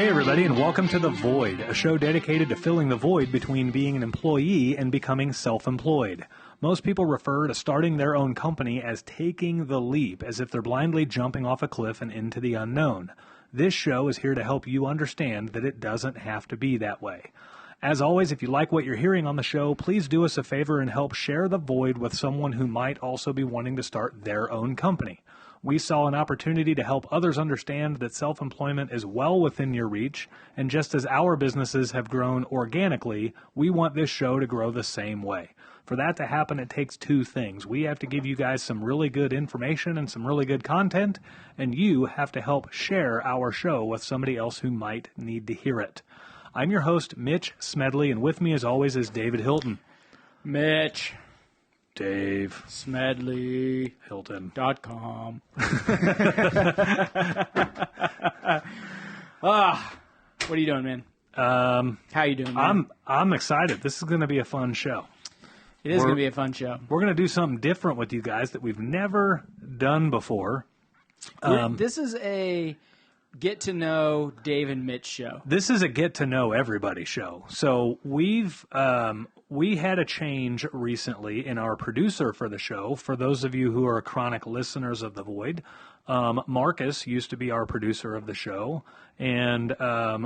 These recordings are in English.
Hey everybody, and welcome to The Void, a show dedicated to filling the void between being an employee and becoming self-employed. Most people refer to starting their own company as taking the leap, as if they're blindly jumping off a cliff and into the unknown. This show is here to help you understand that it doesn't have to be that way. As always, if you like what you're hearing on the show, please do us a favor and help share The Void with someone who might also be wanting to start their own company. We saw an opportunity to help others understand that self-employment is well within your reach, and just as our businesses have grown organically, we want this show to grow the same way. For that to happen, it takes two things. We have to give you guys some really good information and some really good content, and you have to help share our show with somebody else who might need to hear it. I'm your host, Mitch Smedley, and with me as always is David Hilton. Mitch. Dave. Smedley. Hilton.com. What are you doing, man? How you doing, man? I'm excited. This is going to be a fun show. It is going to be a fun show. We're going to do something different with you guys that we've never done before. This is a get-to-know Dave and Mitch show. This is a get-to-know everybody show. So we had a change recently in our producer for the show. For those of you who are chronic listeners of The Void, Marcus used to be our producer of the show, and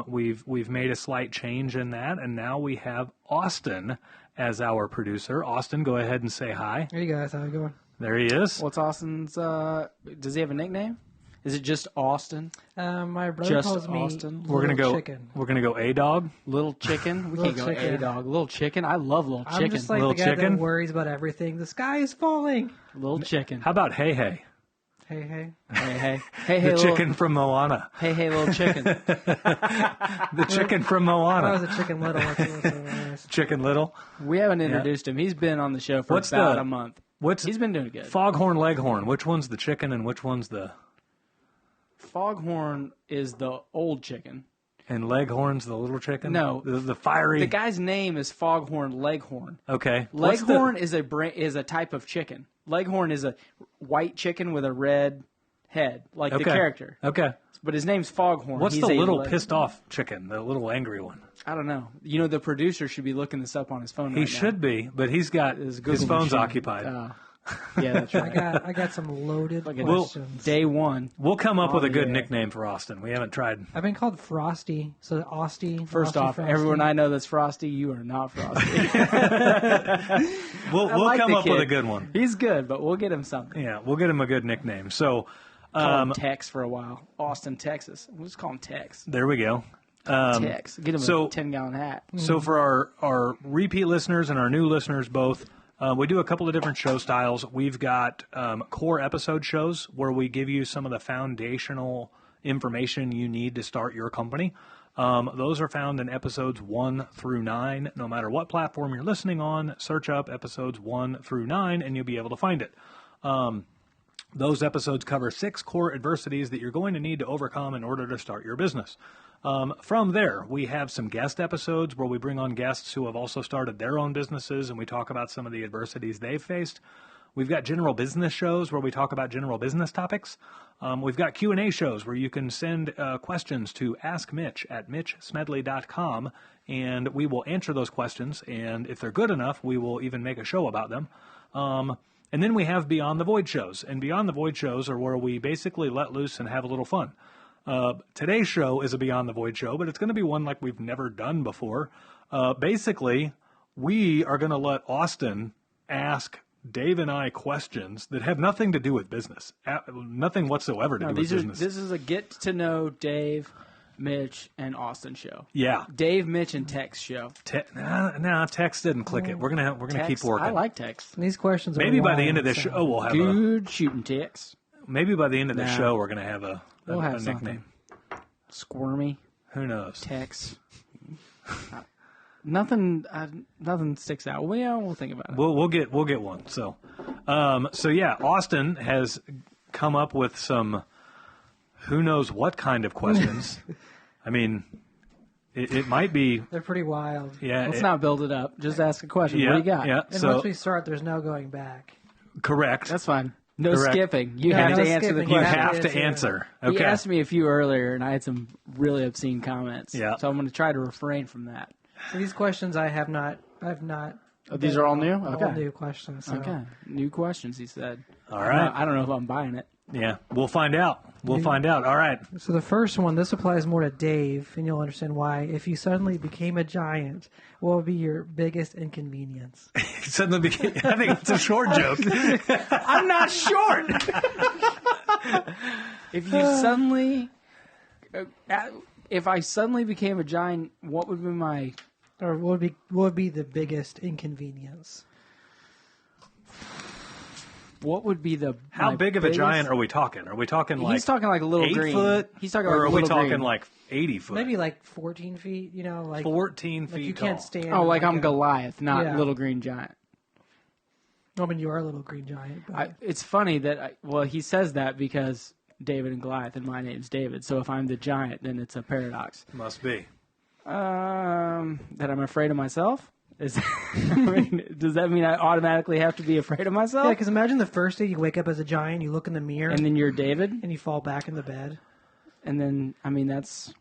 we've made a slight change in that, and now we have Austin as our producer. Austin, go ahead and say hi. Hey guys, how you going? There he is. What's Austin's, does he have a nickname? Is it just Austin? My brother Just calls me Austin? We're gonna go. Chicken. We're gonna go A-Dog. Little Chicken? We Little can't go Chicken. A-Dog. Little Chicken? I love Little Chicken. I'm just like Little the guy chicken? that worries about everything. The sky is falling. Little Chicken. How about Hey Hey? Hey, hey. Hey, hey. Hey, hey, The little, chicken from Moana. Hey, hey, Little Chicken. The chicken from That Moana. was a Chicken Little. That's Chicken Little. We haven't introduced him. He's been on the show for What's about the- a month. What's He's been doing good. Foghorn Leghorn? Which one's the chicken and which one's the... Foghorn is the old chicken. And Leghorn's the little chicken? No. The fiery... The guy's name is Foghorn Leghorn. Okay. What's Leghorn is a type of chicken. Leghorn is a white chicken with a red head, like the character. Okay. But his name's Foghorn. What's He's the a little Leghorn. pissed off chicken? The little angry one? I don't know. You know, the producer should be looking this up on his phone He right should be, but he's got... His His Google phone's machine. occupied. Yeah, that's right. I got some loaded Fucking questions. Day one. We'll come up with a good yeah. nickname for Austin. We haven't tried... I've been called Frosty, so Austy. First Frosty, off, Frosty. everyone I know that's Frosty, you are not Frosty. We'll like come the up with kid. a good one. He's good, but we'll get him something. Yeah, we'll get him a good nickname. So, Call him Tex for a while. Austin, Texas. We'll just call him Tex. there we go. Tex. Get him so- a 10-gallon hat. So for our repeat listeners and our new listeners both, we do a couple of different show styles. We've got core episode shows where we give you some of the foundational information you need to start your company. Those are found in episodes 1 through 9. No matter what platform you're listening on, search up episodes 1 through 9 and you'll be able to find it. Those episodes cover 6 core adversities that you're going to need to overcome in order to start your business. From there, we have some guest episodes where we bring on guests who have also started their own businesses and we talk about some of the adversities they've faced. We've got general business shows where we talk about general business topics. We've got Q&A shows where you can send questions to askmitch@mitchsmedley.com and we will answer those questions. And if they're good enough, we will even make a show about them. And then we have Beyond the Void shows. And Beyond the Void shows are where we basically let loose and have a little fun. Today's show is a Beyond the Void show, but it's going to be one like we've never done before. Basically, we are going to let Austin ask Dave and I questions that have nothing to do with business. Nothing whatsoever to do with business. This is a get-to-know Dave, Mitch, and Austin show. Yeah. Dave, Mitch, and Tex show. Nah, Tex didn't click it. We're gonna Tex, keep working. I like Tex. These questions are Maybe by the wild, end of this so- show, we'll have Good shooting, Tex. maybe by the end of the Nah. show, we're gonna have a We'll have nickname. Squirmy, Who knows? Tex. Nothing sticks out. Well, yeah, we'll think about it. We'll get one. So yeah, Austin has come up with some who knows what kind of questions. I mean, it might be. They're pretty wild. Yeah. Let's not build it up. Just ask a question. Yeah, What do you got? yeah. And So once we start, there's no going back. correct. That's fine. No Correct. skipping. You Yeah, have no to answer the skipping. You question. have to Yeah. answer. He Okay. asked me a few earlier, and I had some really obscene comments. Yeah. So I'm going to try to refrain from that. So these questions I've not. Oh, these are all new? All Okay. new questions. So. Okay. New questions, he said. All right. I don't know if I'm buying it. Yeah, we'll find out. We'll find out. All right. So the first one, this applies more to Dave, and you'll understand why. If you suddenly became a giant, what would be your biggest inconvenience? Suddenly became, I think it's a short joke. I'm not short. If you suddenly, if I suddenly became a giant, what would be my? Or what would be the biggest inconvenience? What would be the? How my big of a biggest- giant are we talking? Are we talking like He's talking like a little 8 green. foot? He's talking or like are a we little talking green. like 80 foot? Maybe like 14 feet. You know, like 14 like feet you tall. can't stand. Oh, like in I'm a- Goliath, not Yeah. little green giant. I mean, you are a little green giant. But It's funny that he says that because David and Goliath, and my name's David. So if I'm the giant, then it's a paradox. Must be. That I'm afraid of myself. Does that mean I automatically have to be afraid of myself? yeah, because imagine the first day you wake up as a giant, you look in the mirror, And then you're David, and you fall back in the bed. and then that's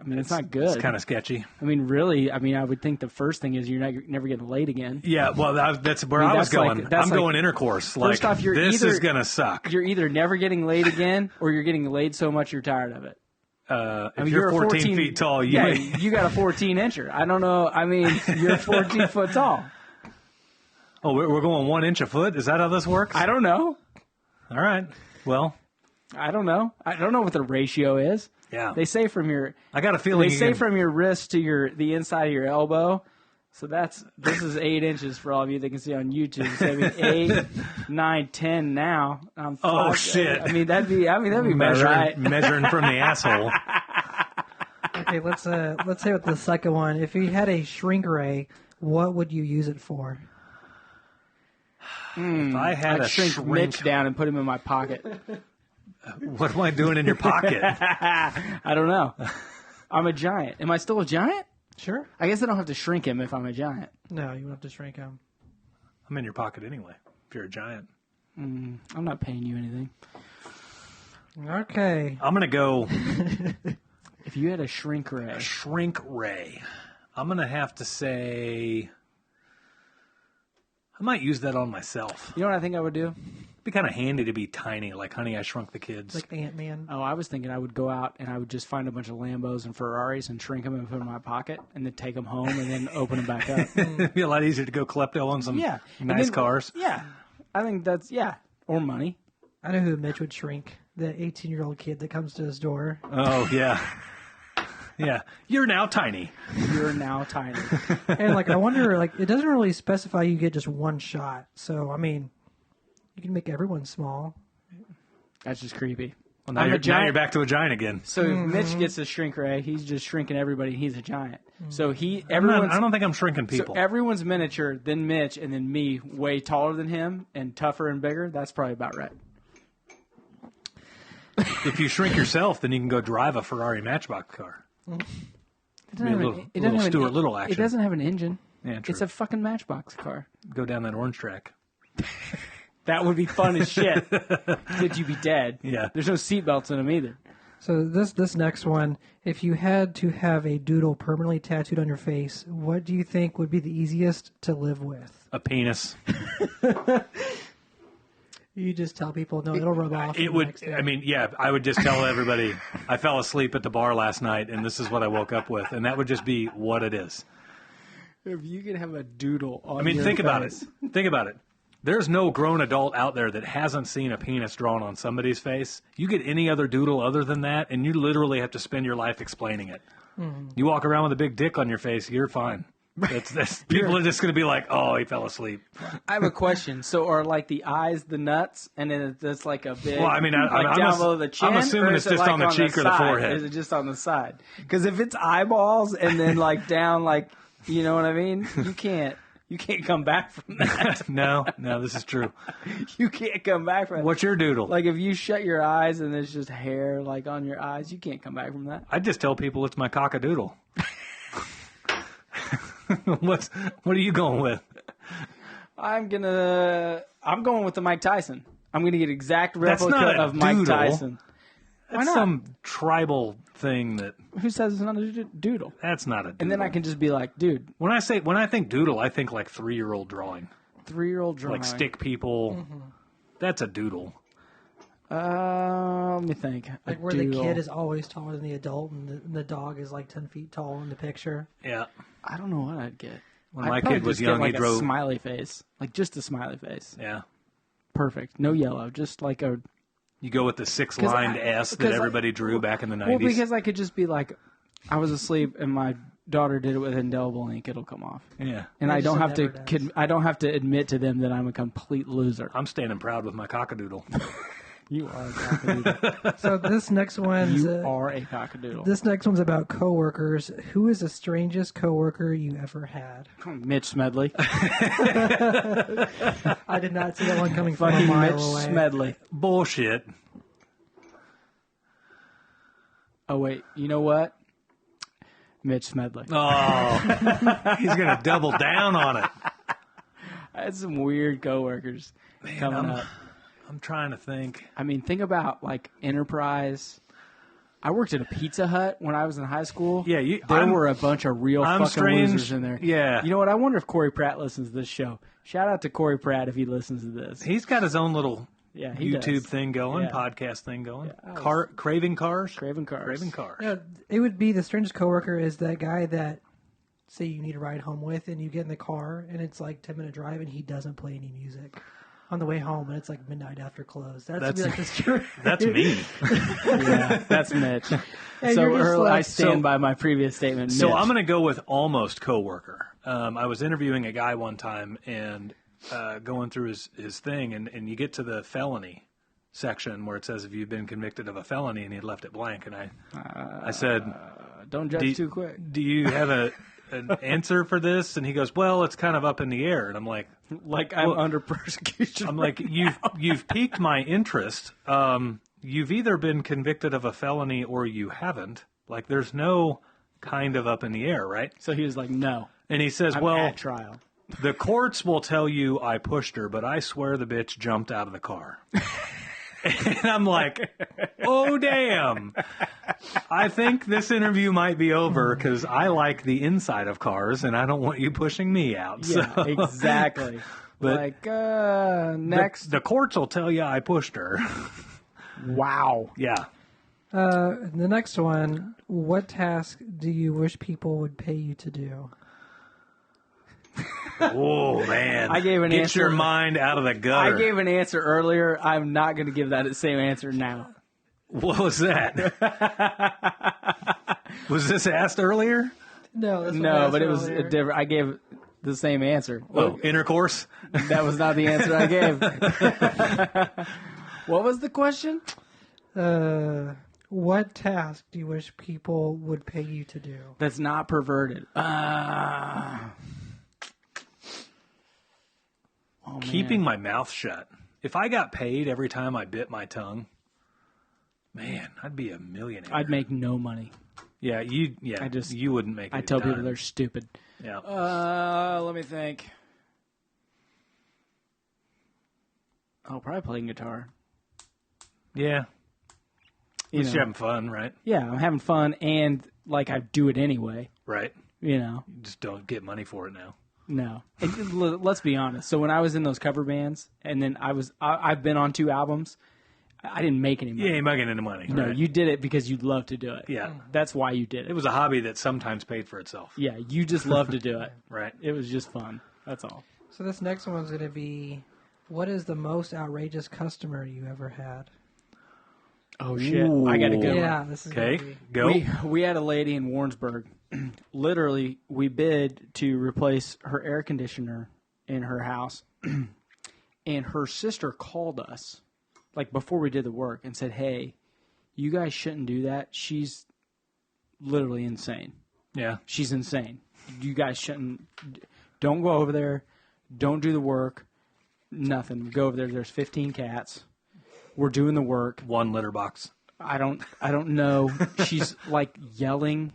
it's not good. It's kind of sketchy. I mean, really, I would think the first thing is you're never getting laid again. Yeah, well, that's where I mean, I was that's like- going. that's I'm like- going intercourse. Like, off, you're this either- is going to suck. You're either never getting laid again, or you're getting laid so much you're tired of it. If you're 14 feet tall, you yeah, you got a 14 incher. I don't know. I mean, you're 14 foot tall. Oh, we're going 1 inch a foot? Is that how this works? I don't know. All right. Well, I don't know. I don't know what the ratio is. yeah. They say from your I got a feeling they you say can- from your wrist to the inside of your elbow. So this is 8 inches for all of you that can see on YouTube. So I mean 8, 9, 10 now. I'm Oh, fucked. shit. I mean that'd be about right. measuring from the asshole. Okay, let's say with the second one. If you had a shrink ray, what would you use it for? If I had I'd a shrink Mitch down and put him in my pocket. what am I doing in your pocket? I don't know. I'm a giant. Am I still a giant? Sure. I guess I don't have to shrink him if I'm a giant. No, you won't have to shrink him. I'm in your pocket anyway. If you're a giant, I'm not paying you anything. Okay. I'm gonna go If you had a shrink ray, shrink ray. I'm gonna have to say I might use that on myself. you know what I think I would do? It'd be kind of handy to be tiny, like Honey, I Shrunk the Kids. Like Ant-Man. Oh, I was thinking I would go out and I would just find a bunch of Lambos and Ferraris and shrink them and put them in my pocket and then take them home and then open them back up. It'd be a lot easier to go klepto on some Yeah. And nice then- cars. Yeah. I think that's, or money. I know who Mitch would shrink. The 18-year-old kid that comes to his door. Oh yeah, yeah. You're now tiny. You're now tiny. And like, I wonder, like, it doesn't really specify you get just one shot. So I mean, you can make everyone small. That's just creepy. Well, now, I'm a now giant. you're back to a giant again. So if Mitch gets a shrink ray, he's just shrinking everybody. He's a giant. So I everyone's don't think I'm shrinking people. So everyone's miniature, then Mitch, and then me, way taller than him and tougher and bigger. That's probably about right. If you shrink yourself, then you can go drive a Ferrari Matchbox car. It Be a little Stuart Little action. It doesn't have an engine. Yeah, true. It's a fucking Matchbox car. Go down that orange track. That would be fun as shit. Did you be dead? Yeah. There's no seatbelts in them either. So this next one, if you had to have a doodle permanently tattooed on your face, what do you think would be the easiest to live with? A penis. You just tell people, no, it'll rub off. It the would. next day. I mean, yeah. I would just tell everybody I fell asleep at the bar last night, and this is what I woke up with, and that would just be what it is. If you could have a doodle on I mean, your think about it. face. Think about it. There's no grown adult out there that hasn't seen a penis drawn on somebody's face. You get any other doodle other than that, and you literally have to spend your life explaining it. You walk around with a big dick on your face, you're fine. People are just going to be like, "Oh, he fell asleep." I have a question. So are like the eyes the nuts, and then it's like a big, Well, I mean, like I'm down ass- below the chin? I'm assuming or it's is it just like on the cheek or the side? forehead. Is it just on the side? Because if it's eyeballs and then like down, like you know what I mean, you can't come back from that. No, this is true. You can't come back from that. What's your doodle? Like if you shut your eyes and there's just hair like on your eyes, you can't come back from that. I just tell people it's my cockadoodle. What are you going with? I'm going with the Mike Tyson. I'm going to get exact That's replica not a of Mike doodle. Tyson. That's not? some tribal thing that. Who says it's not a doodle? That's not a doodle. And then I can just be like, dude, When I think doodle, I think like 3-year-old drawing. 3-year-old drawing. Like stick people. Mm-hmm. That's a doodle. Let me think. Like A where doodle. the kid is always taller than the adult, and the dog is like 10 feet tall in the picture. Yeah. I don't know what I'd get. When I'd my probably kid was just young, get, like he drove. a smiley face. Like just a smiley face. Yeah. Perfect. No yellow. Just like a... You go with the 6-lined S that everybody drew back in the 90s. Well, because I could just be like, I was asleep and my daughter did it with indelible ink. It'll come off. Yeah. And I don't have to. never does. I don't have to admit to them that I'm a complete loser. I'm standing proud with my cockadoodle. You are a cockadoodle. So this next one's You are a cockadoodle. this next one's about coworkers. Who is the strangest coworker you ever had? Mitch Smedley. I did not see that one coming from a Fucking mile Mitch away. Smedley. Bullshit. Oh wait, you know what? Mitch Smedley. Oh. He's going to double down on it. I had some weird coworkers coming up. I'm trying to think. I mean, think about like Enterprise. I worked at a Pizza Hut when I was in high school. Yeah, there were a bunch of real I'm fucking strange. losers in there. Yeah. You know what? I wonder if Corey Pratt listens to this show. Shout out to Corey Pratt if he listens to this. He's got his own little Yeah, he YouTube does. thing going, Yeah. podcast thing going. Yeah, Craving Cars? Craven Cars. Craving Cars. Yeah, it would be the strangest coworker is that guy that, say, you need a ride home with, and you get in the car, and it's like 10-minute drive, and he doesn't play any music on the way home, and it's like midnight after close. That's like the That's me. Yeah, that's Mitch. Yeah, So you're just like- I stand by my previous statement. So Mitch. I'm going to go with almost coworker. I was interviewing a guy one time and going through his thing, and you get to the felony section where it says if you've been convicted of a felony, and he had left it blank. And I said, Don't judge too quick. do you have an answer for this? And he goes, well, it's kind of up in the air. And I'm like, Like I'm under persecution. I'm like, you've piqued my interest. You've either been convicted of a felony or you haven't. Like, there's no kind of up in the air, right? So he was like, no. And he says, I'm well, at trial. the courts will tell you I pushed her, but I swear the bitch jumped out of the car. And I'm like, oh, damn. I think this interview might be over because I like the inside of cars and I don't want you pushing me out. Yeah, So- exactly. But- like, next. The courts will tell you I pushed her. Wow. Yeah. The next one, what task do you wish people would pay you to do? Oh, man. I gave an Get answer. your mind out of the gutter. I gave an answer earlier. I'm not going to give that same answer now. What was that? Was this asked earlier? No, that's what I No, asked but it was earlier. different. I gave the same answer. Oh, intercourse? That was not the answer I gave. What was the question? What task do you wish people would pay you to do? That's not perverted. Oh, Keeping man. my mouth shut. If I got paid every time I bit my tongue, man, I'd be a millionaire. I'd make no money. Yeah, you wouldn't make it. I tell people they're stupid. Yeah. Let me think. Oh, probably playing guitar. Yeah. At You least know. you're having fun, right? Yeah, I'm having fun, and like I do it anyway. Right. You know, You just don't get money for it now. no. And let's be honest. So when I was in those cover bands, and then I've been on 2 albums. I didn't make any money. You ain't making any money. No, right? you did it because you love to do it. Yeah. That's why you did It it. was a hobby that sometimes paid for itself. Yeah, you just love to do it. Right. It was just fun. That's all. So this next one's going to be, what is the most outrageous customer you ever had? Oh shit! I got a good one. Yeah, this is Okay. gonna be- Go. We had a lady in Warrensburg. Literally, we bid to replace her air conditioner in her house, and her sister called us, like before we did the work, and said, "Hey, you guys shouldn't do that. She's literally insane. Yeah. She's insane. You guys shouldn't. Don't go over there. Don't do the work. Nothing. Go over there. There's 15 cats. We're doing the work. One litter box. I don't know. She's like yelling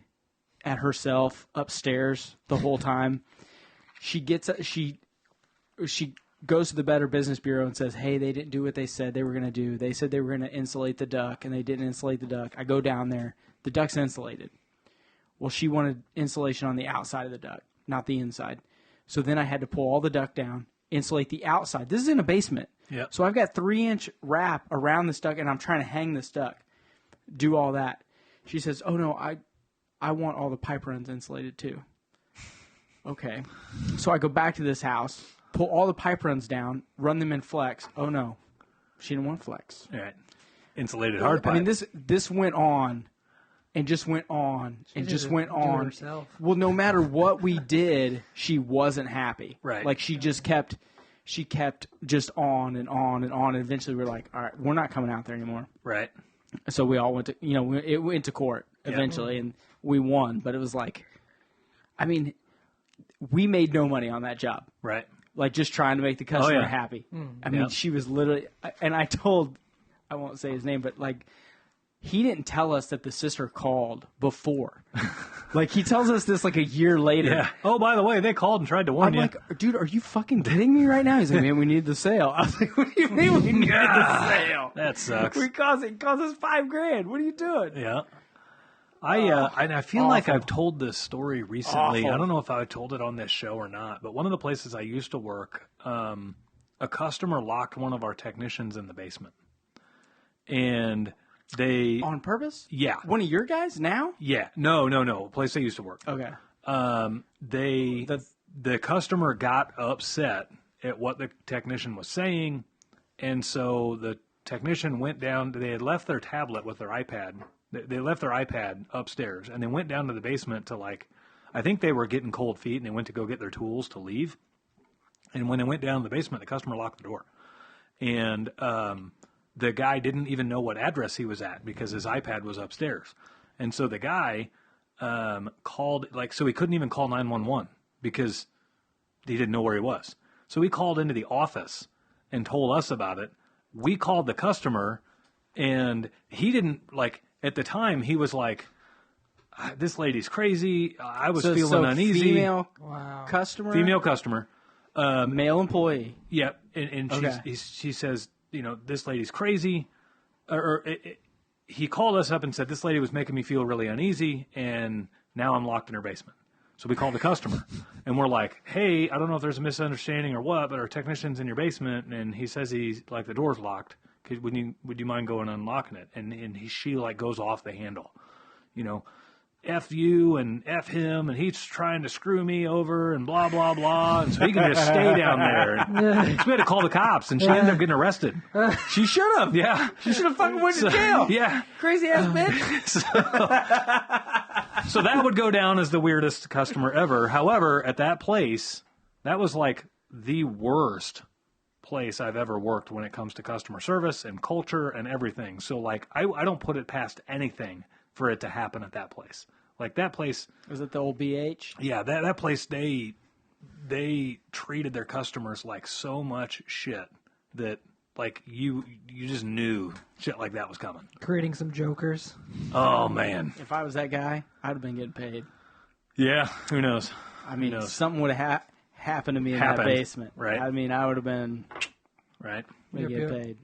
at herself upstairs the whole time. She goes to the Better Business Bureau and says, hey, they didn't do what they said they were going to do. They said they were going to insulate the duct, and they didn't insulate the duct. I go down there. The duct's insulated. Well, she wanted insulation on the outside of the duct, not the inside. So then I had to pull all the duct down, insulate the outside. This is in a basement. Yep. So I've got 3-inch wrap around this duct, and I'm trying to hang this duct, do all that. She says, oh, no, I want all the pipe runs insulated too. Okay. So I go back to this house, pull all the pipe runs down, run them in flex. Oh, no. She didn't want flex. All right. Insulated hard pipe. I mean, this went on and just went on and just went on. Well, no matter what we did, she wasn't happy. Right. Like she kept just on and on and on. And eventually we're like, all right, we're not coming out there anymore. Right. So we all went to, it went to court eventually and we won. But it was like, I mean, we made no money on that job. Right. Like just trying to make the customer happy. I mean, she was literally, and I won't say his name, but like, he didn't tell us that the sister called before. Like, he tells us this like a year later. Yeah. Oh, by the way, they called and tried to warn you. I'm like, dude, are you fucking kidding me right now? He's like, man, we need the sale. I was like, what do you mean we need the sale? That sucks. It cost us $5,000. What are you doing? Yeah. I feel like I've told this story recently. I don't know if I told it on this show or not, but one of the places I used to work, a customer locked one of our technicians in the basement. And they... On purpose? Yeah. One of your guys now? Yeah. No. Place I used to work. Okay. The customer got upset at what the technician was saying, and so the technician went down. They had left their tablet with their iPad. They left their iPad upstairs, and they went down to the basement to I think they were getting cold feet, and they went to go get their tools to leave. And when they went down to the basement, the customer locked the door. And the guy didn't even know what address he was at because his iPad was upstairs. And so the guy called, so he couldn't even call 911 because he didn't know where he was. So he called into the office and told us about it. We called the customer, and he didn't, at the time, he was like, this lady's crazy. I was feeling uneasy. Female customer? Female customer. Male employee. Yeah, and she says, this lady's crazy. He called us up and said, this lady was making me feel really uneasy, and now I'm locked in her basement. So we called the customer, and we're like, hey, I don't know if there's a misunderstanding or what, but our technician's in your basement, and he says the door's locked. Would you mind going and unlocking it? And she goes off the handle, F you and F him, and he's trying to screw me over and blah, blah, blah. And so he can just stay down there. So we had to call the cops, and she ended up getting arrested. She should have. Yeah. She should have fucking went to jail. Yeah. Crazy ass bitch. So that would go down as the weirdest customer ever. However, at that place, that was the worst place I've ever worked when it comes to customer service and culture and everything. So I don't put it past anything for it to happen at that place. That place... Was it the old BH? Yeah, that place, they treated their customers like so much shit that, you just knew shit like that was coming. Creating some jokers. Oh, man. If I was that guy, I'd have been getting paid. Yeah, who knows? I mean, something would have happened to me in that basement. Right. I mean, I would have been... Right. Get paid.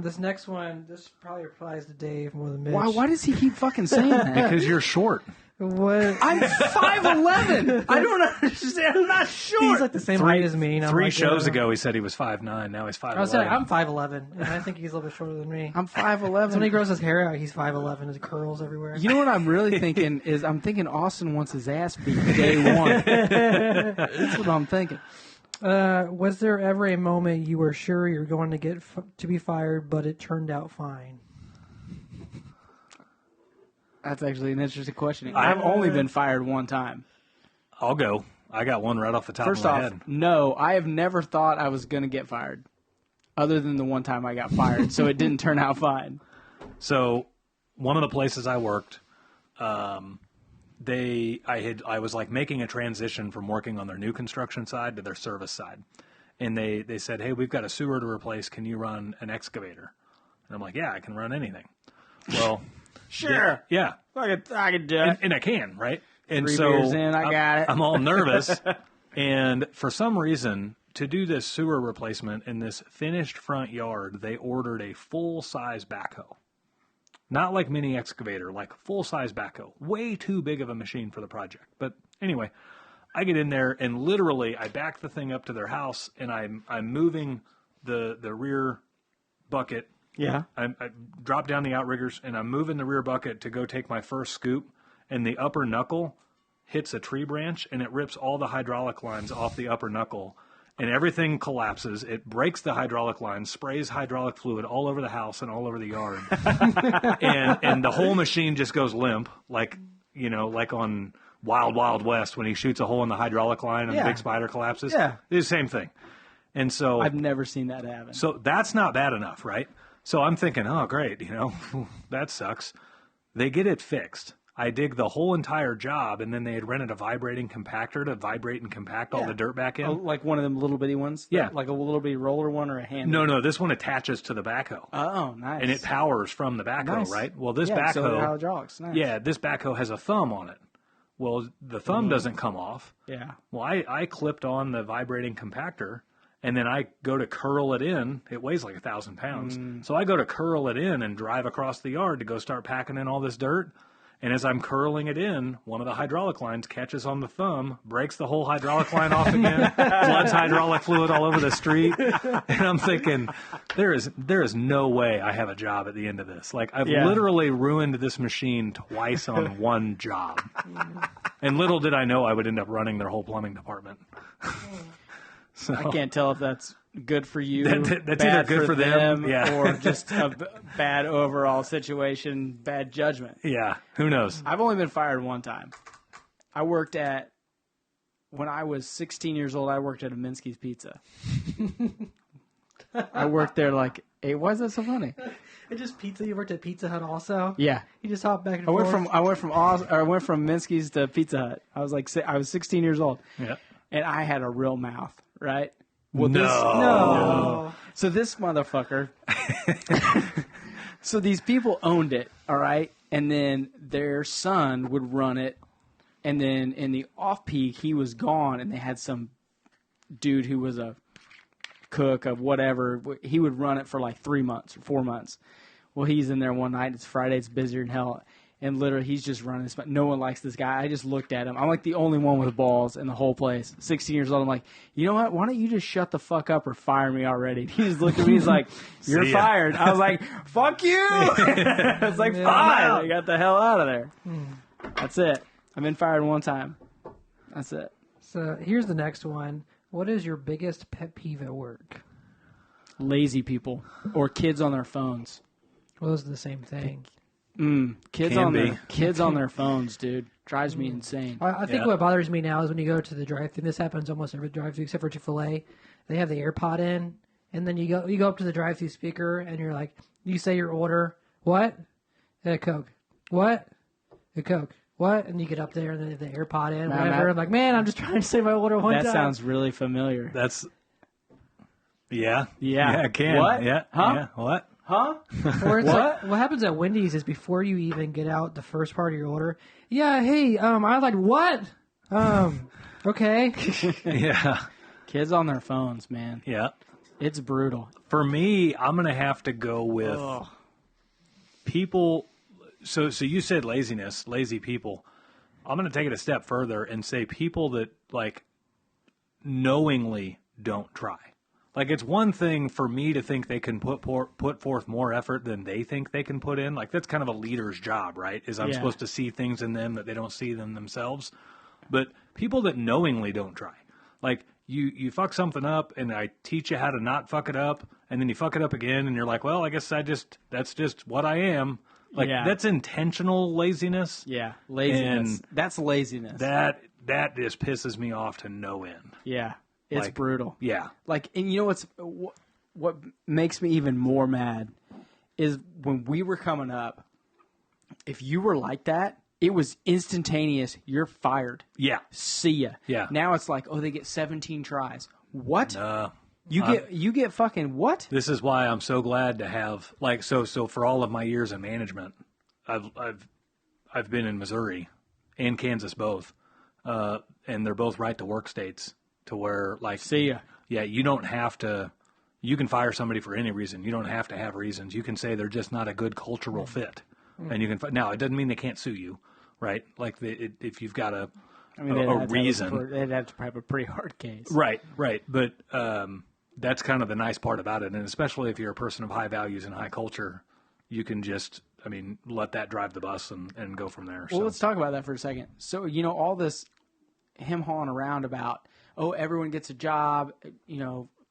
This next one, this probably applies to Dave more than Mitch. Why does he keep fucking saying that? Because you're short. What? I'm 5'11". I don't understand. I'm not short. He's the same height as me. And Three shows ago, he said he was 5'9". Now he's 5'11". I was saying, I'm 5'11", and I think he's a little bit shorter than me. I'm 5'11". So when he grows his hair out, he's 5'11". His curls everywhere. You know what I'm really thinking is I'm thinking Austin wants his ass beat day one. That's what I'm thinking. Was there ever a moment you were sure you were going to get to be fired, but it turned out fine? That's actually an interesting question. I've only been fired one time. I'll go. I got one right off the top of my head. No, I have never thought I was going to get fired, other than the one time I got fired, so it didn't turn out fine. So, one of the places I worked, I was making a transition from working on their new construction side to their service side. And they said, hey, we've got a sewer to replace. Can you run an excavator? And I'm like, yeah, I can run anything. Well, sure. Yeah. I can do it. And I can, right? And 3 so beers in, I got it. I'm all nervous. And for some reason, to do this sewer replacement in this finished front yard, they ordered a full-size backhoe. Not like mini excavator, like full-size backhoe. Way too big of a machine for the project. But anyway, I get in there and literally I back the thing up to their house and I'm moving the rear bucket. Yeah. I drop down the outriggers and I'm moving the rear bucket to go take my first scoop, and the upper knuckle hits a tree branch and it rips all the hydraulic lines off the upper knuckle. And everything collapses. It breaks the hydraulic line, sprays hydraulic fluid all over the house and all over the yard. and the whole machine just goes limp, like, you know, like on Wild Wild West when he shoots a hole in the hydraulic line and the big spider collapses. Yeah. It's the same thing. And so I've never seen that happen. So that's not bad enough, right? So I'm thinking, oh, great, you know, that sucks. They get it fixed. I dig the whole entire job, and then they had rented a vibrating compactor to vibrate and compact all the dirt back in. Oh, like one of them little bitty ones? Yeah. Like a little bitty roller one or a hand? No, this one attaches to the backhoe. Oh, nice. And it powers from the backhoe, Nice. right? Well, this yeah, so they're backhoe, hydraulics. Nice. yeah, this backhoe has a thumb on it. Well, the thumb doesn't come off. Yeah. Well, I clipped on the vibrating compactor, and then I go to curl it in. It weighs like 1,000 pounds. So I go to curl it in and drive across the yard to go start packing in all this dirt. And as I'm curling it in, one of the hydraulic lines catches on the thumb, breaks the whole hydraulic line off again, floods hydraulic fluid all over the street. And I'm thinking, there is no way I have a job at the end of this. Like, I've literally ruined this machine twice on one job. And little did I know I would end up running their whole plumbing department. So I can't tell if that's good for you, that's bad either good for them, or just a bad overall situation, bad judgment. Yeah, who knows? I've only been fired one time. When I was 16 years old, I worked at a Minsky's Pizza. I worked there like, hey, why is that so funny? It's just pizza. You worked at Pizza Hut also? Yeah. You just hop back and I forth? went from Minsky's to Pizza Hut. I was 16 years old. Yeah. And I had a real mouth, right? Well, No. So this motherfucker. So these people owned it, all right? And then their son would run it. And then in the off-peak, he was gone, and they had some dude who was a cook of whatever. He would run it for like 3 months or 4 months. Well, he's in there one night. It's Friday. It's busier than hell. And literally, he's just running this. No one likes this guy. I just looked at him. I'm like the only one with balls in the whole place. 16 years old. I'm like, you know what? Why don't you just shut the fuck up or fire me already? He just looked at me. He's like, you're fired. I was like, fuck you. I was like, fine. I got the hell out of there. That's it. I've been fired one time. That's it. So here's the next one. What is your biggest pet peeve at work? Lazy people or kids on their phones. Well, those are the same thing. Kids on their phones, dude. Drives me insane. I think what bothers me now is when you go to the drive-thru. This happens almost every drive-thru except for Chick-fil-A. They have the AirPod in, and then you go up to the drive-thru speaker, and you're like, you say your order. What? A Coke. What? A Coke. What? And you get up there, and then they have the AirPod in, whatever. I'm like, man, I'm just trying to say my order one time. That sounds really familiar. That's yeah, it can. What? Yeah, huh? Yeah. What? Huh? Or it's like, what happens at Wendy's is before you even get out the first part of your order. Yeah, hey, I like what? Okay. Yeah. Kids on their phones, man. Yeah. It's brutal. For me, I'm gonna have to go with people. So you said laziness, lazy people. I'm gonna take it a step further and say people that like knowingly don't try. Like, it's one thing for me to think they can put forth more effort than they think they can put in. Like, that's kind of a leader's job, right? Is I'm supposed to see things in them that they don't see them themselves. But people that knowingly don't try. Like, you fuck something up, and I teach you how to not fuck it up, and then you fuck it up again, and you're like, well, I guess that's just what I am. Like, that's intentional laziness. Yeah, laziness. And that's laziness. That just pisses me off to no end. Yeah. It's Like, brutal. Yeah. Like, and you know what makes me even more mad is when we were coming up, if you were like that, it was instantaneous. You're fired. Yeah. See ya. Yeah. Now it's like, oh, they get 17 tries. What? No. You get fucking what? This is why I'm so glad to have so for all of my years in management, I've been in Missouri and Kansas both, and they're both right to work states. To where, like, See ya. Yeah, you don't have to. You can fire somebody for any reason. You don't have to have reasons. You can say they're just not a good cultural fit, and you can. Now, it doesn't mean they can't sue you, right? Like if you've got a reason, they'd have to have a pretty hard case. Right. But that's kind of the nice part about it, and especially if you're a person of high values and high culture, you can just, let that drive the bus and go from there. Well, let's talk about that for a second. So, all this him hawing around about, everyone gets a job,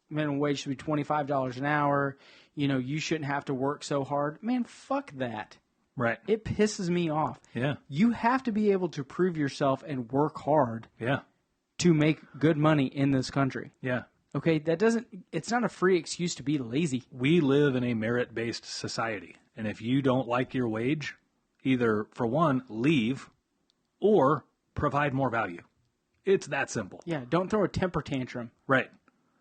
minimum wage should be $25 an hour, you shouldn't have to work so hard. Man, fuck that. Right. It pisses me off. Yeah. You have to be able to prove yourself and work hard. Yeah. To make good money in this country. Yeah. Okay, it's not a free excuse to be lazy. We live in a merit-based society, and if you don't like your wage, either, for one, leave, or provide more value. It's that simple. Yeah, don't throw a temper tantrum. Right.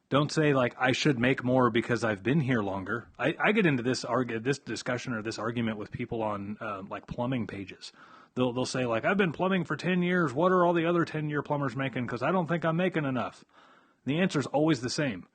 Don't say, I should make more because I've been here longer. I get into this discussion or this argument with people on, plumbing pages. They'll say, I've been plumbing for 10 years. What are all the other 10-year plumbers making? Because I don't think I'm making enough. The answer is always the same.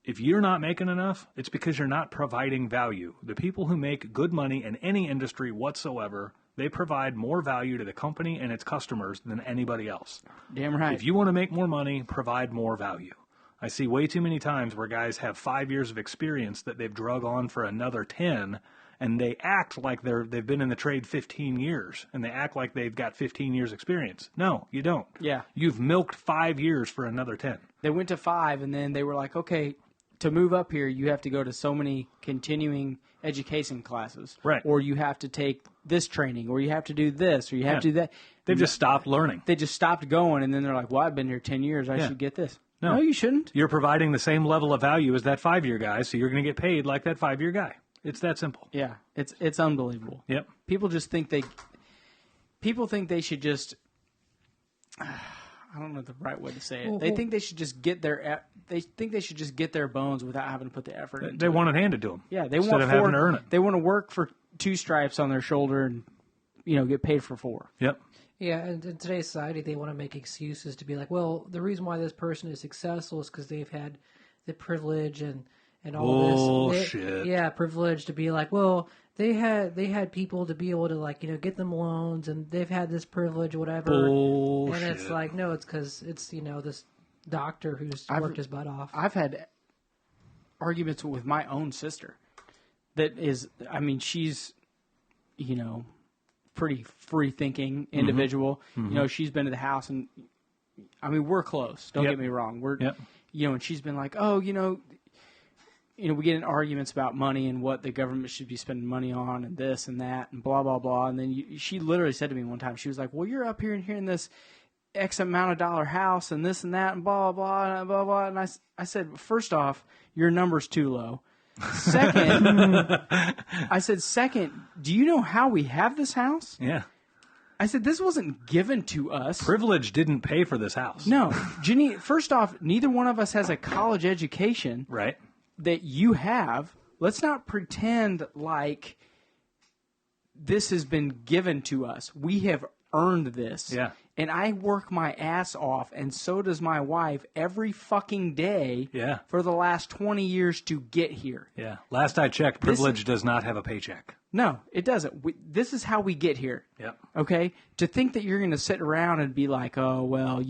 If you're not making enough, it's because you're not providing value. The people who make good money in any industry whatsoever, they provide more value to the company and its customers than anybody else. Damn right. If you want to make more money, provide more value. I see way too many times where guys have 5 years of experience that they've drug on for another 10, and they act like they've been in the trade 15 years, and they act like they've got 15 years experience. No, you don't. Yeah. You've milked 5 years for another 10. They went to 5, and then they were like, okay, to move up here, you have to go to so many continuing education classes. Right. Or you have to take this training, or you have to do this, or you have to do that. They've just stopped learning. They just stopped going, and then they're like, well, I've been here 10 years. I should get this. No, you shouldn't. You're providing the same level of value as that 5-year guy, so you're going to get paid like that 5-year guy. It's that simple. Yeah, it's unbelievable. Yep. People think they should just. I don't know the right way to say it. They think they should just get their bones without having to put the effort into it. They want it handed to them. Yeah, they instead of having to earn it. They want to work for 2 stripes on their shoulder and get paid for 4. Yep. Yeah, and in today's society, they want to make excuses to be like, well, the reason why this person is successful is because they've had the privilege and all this. Bullshit. Privilege to be like, well, they had people to be able to get them loans, and they've had this privilege, whatever. Bullshit. And it's like, no, it's because it's this doctor who's worked his butt off. I've had arguments with my own sister. That is, she's, pretty free-thinking individual. Mm-hmm. She's been to the house, and we're close. Don't get me wrong. We're, and she's been like, oh, we get in arguments about money and what the government should be spending money on, and this and that, and blah blah blah. And then she literally said to me one time, she was like, well, you're up here and hearing this X amount of dollar house and this and that and blah blah blah and blah blah. And I said, first off, your number's too low. Second, do you know how we have this house? Yeah. I said, this wasn't given to us. Privilege didn't pay for this house. No. Ginny, first off, neither one of us has a college education. Right. That you have. Let's not pretend like this has been given to us. We have earned this. Yeah. And I work my ass off, and so does my wife every fucking day for the last 20 years to get here. Yeah. Last I checked, privilege does not have a paycheck. No, it doesn't. This is how we get here. Yep. Okay? To think that you're going to sit around and be like, oh, well,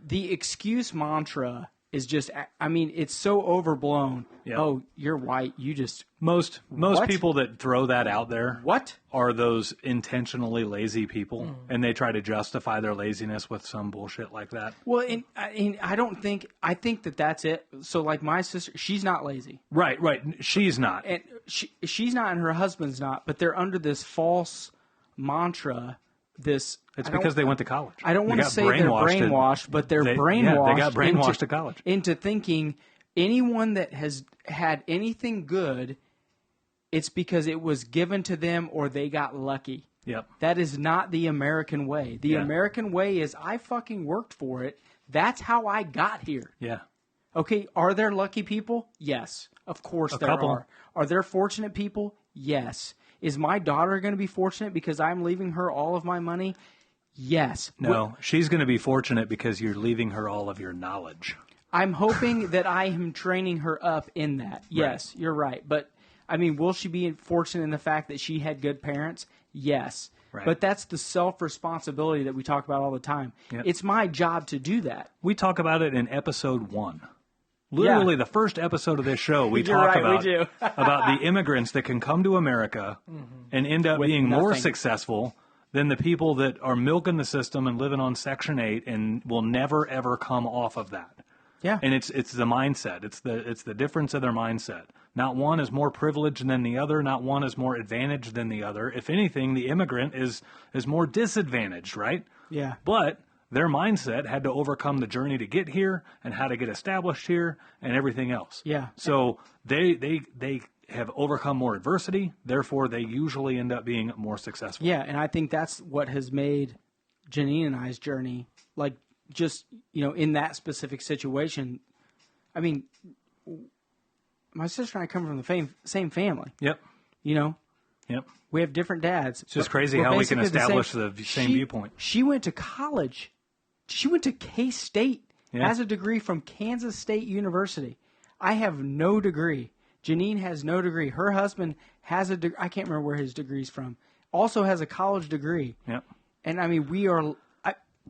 the excuse mantra is just, it's so overblown. Yep. Oh, you're white. You just... Most people that throw that out there What? Are those intentionally lazy people, and they try to justify their laziness with some bullshit like that. Well, and I think that that's it. So, like my sister, she's not lazy. Right. She's not. And she's not, and her husband's not, but they're under this false mantra, It's because they went to college. I don't want to say they're brainwashed, but they're brainwashed. They got brainwashed to college. Into thinking anyone that has had anything good, it's because it was given to them or they got lucky. Yep. That is not the American way. The American way is I fucking worked for it. That's how I got here. Yeah. Okay, are there lucky people? Yes. Of course there are. Are there fortunate people? Yes. Is my daughter going to be fortunate because I'm leaving her all of my money? Yes. No, she's going to be fortunate because you're leaving her all of your knowledge. I'm hoping that I am training her up in that. Yes, You're right. But, I mean, will she be fortunate in the fact that she had good parents? Yes. Right. But that's the self-responsibility that we talk about all the time. Yep. It's my job to do that. We talk about it in episode 1. Literally, the first episode of this show, we You're talk right, we about, do. about the immigrants that can come to America and end up being more nothing. successful than the people that are milking the system and living on Section 8 and will never, ever come off of that. Yeah. And it's the mindset. It's the difference of their mindset. Not one is more privileged than the other. Not one is more advantaged than the other. If anything, the immigrant is more disadvantaged, right? Yeah. But their mindset had to overcome the journey to get here and how to get established here and everything else. Yeah. So they have overcome more adversity. Therefore, they usually end up being more successful. Yeah, and I think that's what has made Janine and I's journey, like, just, in that specific situation. I mean, my sister and I come from the same family. Yep. Yep. We have different dads. It's just crazy how we can establish the same viewpoint. She went to college. She went to K-State, has a degree from Kansas State University. I have no degree. Janine has no degree. Her husband has a degree. I can't remember where his degree's from. Also has a college degree. Yep. And, I mean, we are...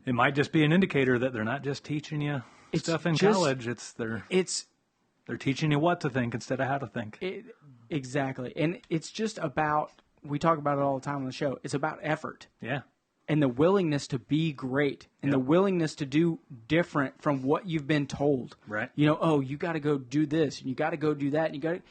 It might just be an indicator that they're not just teaching you stuff in college. They're teaching you what to think instead of how to think. Exactly. And it's just about, we talk about it all the time on the show, it's about effort. Yeah. And the willingness to be great and the willingness to do different from what you've been told. Right. You got to go do this and you got to go do that. And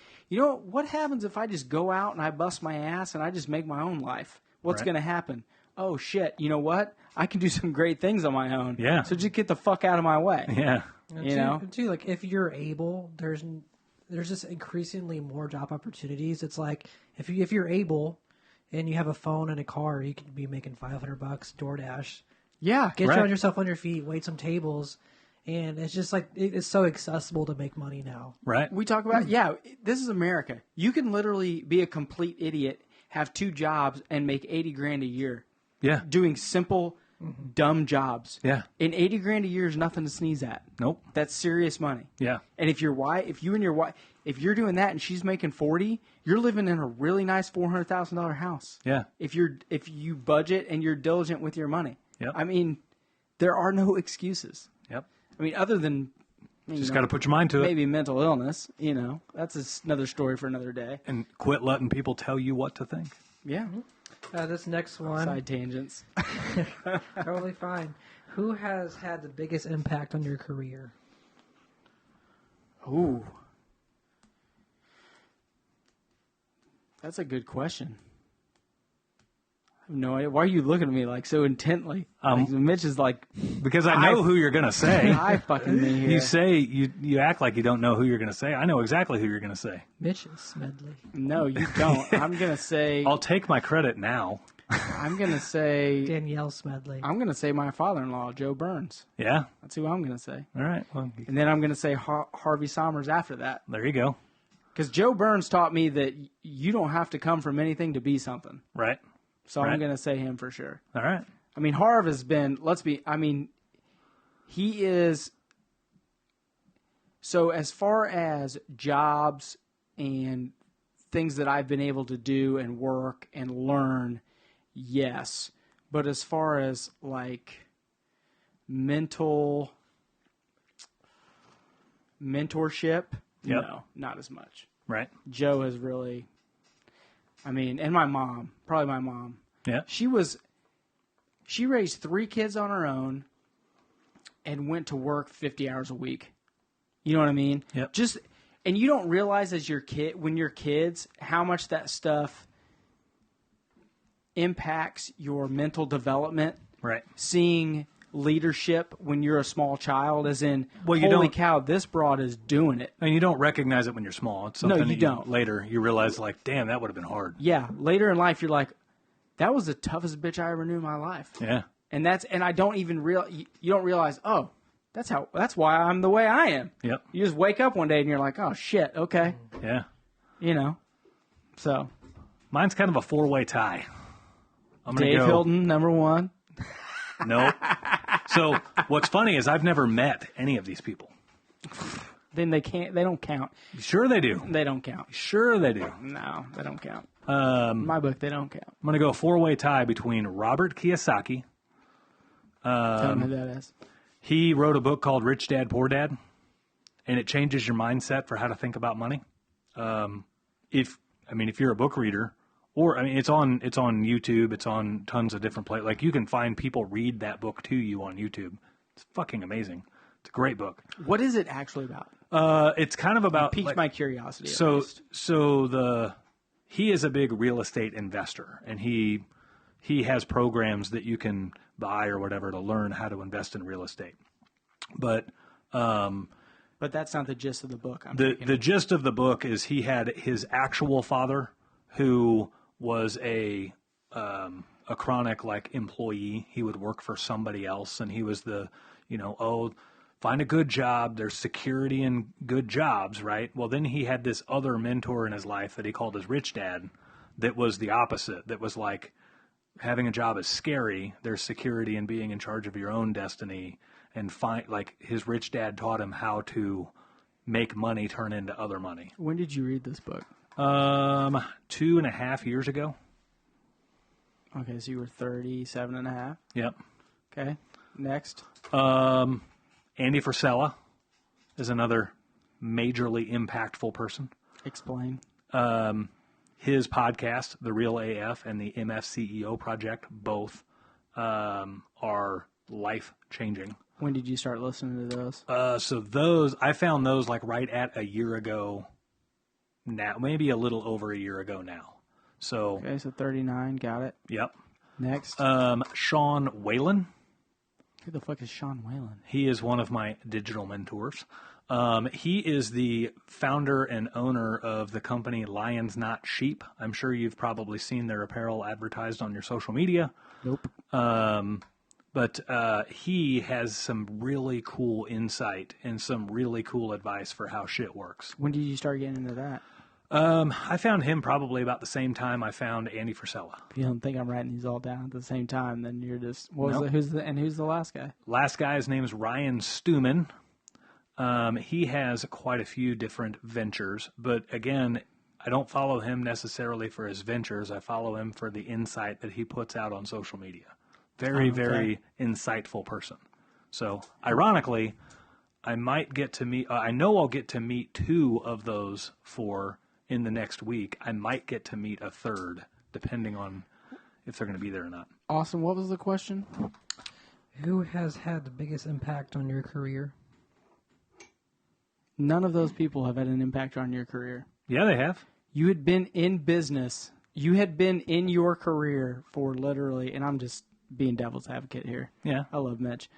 what happens if I just go out and I bust my ass and I just make my own life? What's going to happen? Oh, shit. You know what? I can do some great things on my own. Yeah. So just get the fuck out of my way. Yeah. Too, like, if you're able, there's just increasingly more job opportunities. It's like if you're able and you have a phone and a car, you could be making $500 DoorDash. Yeah. Get yourself on your feet, wait some tables, and it's just like it's so accessible to make money now. Right. We talk about this is America. You can literally be a complete idiot, have 2 jobs, and make $80,000 a year. Yeah. Doing simple, dumb jobs. Yeah. And $80,000 a year is nothing to sneeze at. Nope. That's serious money. Yeah. And if you and your wife, if you're doing that and she's making 40, you're living in a really nice $400,000 house. Yeah. If you budget and you're diligent with your money. Yep. I mean, there are no excuses. Yep. I mean, other than Just got to put your mind to it. maybe mental illness. That's another story for another day. And quit letting people tell you what to think. Yeah. This next one, Side tangents. totally fine. Who has had the biggest impact on your career? Ooh. That's a good question. I have no idea. Why are you looking at me like so intently? Mitch is like... Because I know who you're going to say. I fucking me here. You say, you act like you don't know who you're going to say. I know exactly who you're going to say. Mitch Smedley. No, you don't. I'm going to say... I'll take my credit now. I'm going to say... Danielle Smedley. I'm going to say my father-in-law, Joe Burns. Yeah? That's who I'm going to say. All right. Well, And then I'm going to say Harvey Sommers after that. there you go. Because Joe Burns taught me that you don't have to come from anything to be something. Right. So Right. I'm going to say him for sure. All right. I mean, Harv has been, he is, so as far as jobs and things that I've been able to do and work and learn, yes. But as far as like mentorship, no, not as much. Right. Joe has really, and my mom, probably my mom. Yeah. She raised 3 kids on her own and went to work 50 hours a week. You know what I mean? Yep. And you don't realize when you're kids, how much that stuff impacts your mental development. Right. Seeing leadership when you're a small child, as in, Well, holy cow, this broad is doing it. And you don't recognize it when you're small. It's something you don't. Later, you realize, like, damn, that would have been hard. Yeah, later in life, you're like, that was the toughest bitch I ever knew in my life. Yeah. And I don't even you don't realize, oh, that's why I'm the way I am. Yep. You just wake up one day and you're like, oh shit, okay. Yeah. So Mine's kind of a 4-way tie. I'm gonna Dave go Hilton, number 1. Nope. So what's funny is I've never met any of these people. Then they can't. They don't count. Sure they do. They don't count. Sure they do. No, they don't count. In my book, they don't count. I'm going to go a 4-way tie between Robert Kiyosaki. Tell me who that is. He wrote a book called Rich Dad, Poor Dad, and it changes your mindset for how to think about money. If you're a book reader, it's on YouTube, it's on tons of different places. Like, you can find people read that book to you on YouTube. It's fucking amazing. It's a great book. What is it actually about? It's kind of about Piqued my curiosity. He is a big real estate investor, and he has programs that you can buy or whatever to learn how to invest in real estate. But that's not the gist of the book. The gist of the book is he had his actual father, who was a chronic employee. He would work for somebody else, and he was find a good job. There's security in good jobs, right? Well, then he had this other mentor in his life that he called his rich dad that was the opposite. That was like, having a job is scary. There's security in being in charge of your own destiny. And his rich dad taught him how to make money turn into other money. When did you read this book? 2.5 years ago. Okay, so you were 37 and a half? Yep. Okay, next. Andy Frisella is another majorly impactful person. Explain. His podcast, The Real AF, and the MFCEO Project, both are life-changing. When did you start listening to those? I found those right at a year ago now, maybe a little over a year ago now. Okay, so 39, got it. Yep. Next. Sean Whalen. Who the fuck is Sean Whalen? He is one of my digital mentors. He is the founder and owner of the company Lions Not Sheep. I'm sure you've probably seen their apparel advertised on your social media. Nope. But he has some really cool insight and some really cool advice for how shit works. When did you start getting into that? I found him probably about the same time I found Andy Frisella. If you don't think I'm writing these all down at the same time, then you're just... Nope. Who's the last guy? Last guy's name is Ryan Stewman. He has quite a few different ventures, but again, I don't follow him necessarily for his ventures. I follow him for the insight that he puts out on social media. Very insightful person. So, ironically, I might get to meet... I know I'll get to meet 2 of those 4 in the next week. I might get to meet a third, depending on if they're going to be there or not. Awesome. What was the question? Who has had the biggest impact on your career? None of those people have had an impact on your career. Yeah, they have. You had been in business. You had been in your career for literally, and I'm just being devil's advocate here. Yeah. I love Mitch.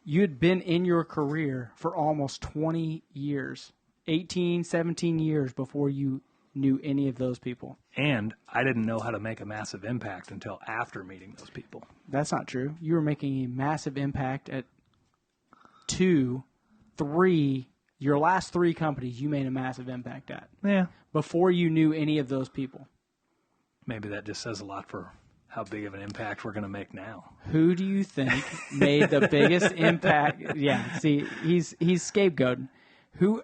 You had been in your career for almost 20 years, 18, 17 years before you knew any of those people. And I didn't know how to make a massive impact until after meeting those people. That's not true. You were making a massive impact at 2, 3, your last 3 companies you made a massive impact at. Yeah. Before you knew any of those people. Maybe that just says a lot for how big of an impact we're going to make now. Who do you think made the biggest impact? Yeah, see, he's scapegoating. Who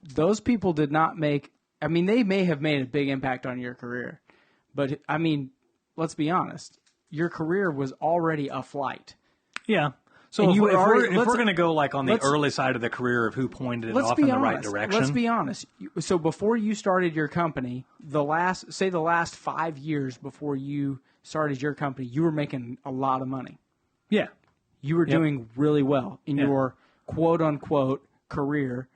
those people did not make. I mean, they may have made a big impact on your career, but I mean, let's be honest. Your career was already a flight. Yeah. So if we're going to go on the early side of the career of who pointed it off in the right direction. Let's be honest. So before you started your company, the last 5 years before you started your company, you were making a lot of money. Yeah. You were doing really well in your quote-unquote career,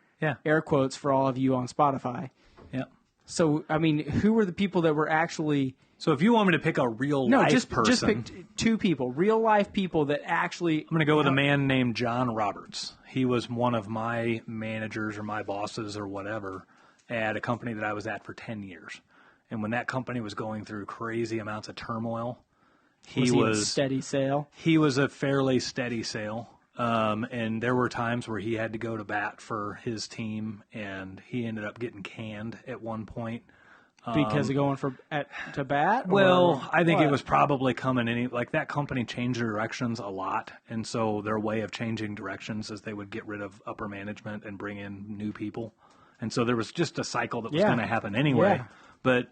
air quotes for all of you on Spotify. Yeah. So, I mean, who were the people that were actually... So if you want me to pick a real-life person... just pick 2 people, real-life people that actually... I'm going to go with a man named John Roberts. He was one of my managers or my bosses or whatever at a company that I was at for 10 years. And when that company was going through crazy amounts of turmoil, he was a steady sail. He was a fairly steady sail. And there were times where he had to go to bat for his team, and he ended up getting canned at one point. Because of going to bat? Well, I think what? it was probably coming like that company changed their directions a lot, and so their way of changing directions is they would get rid of upper management and bring in new people, and so there was just a cycle that was going to happen anyway. Yeah. But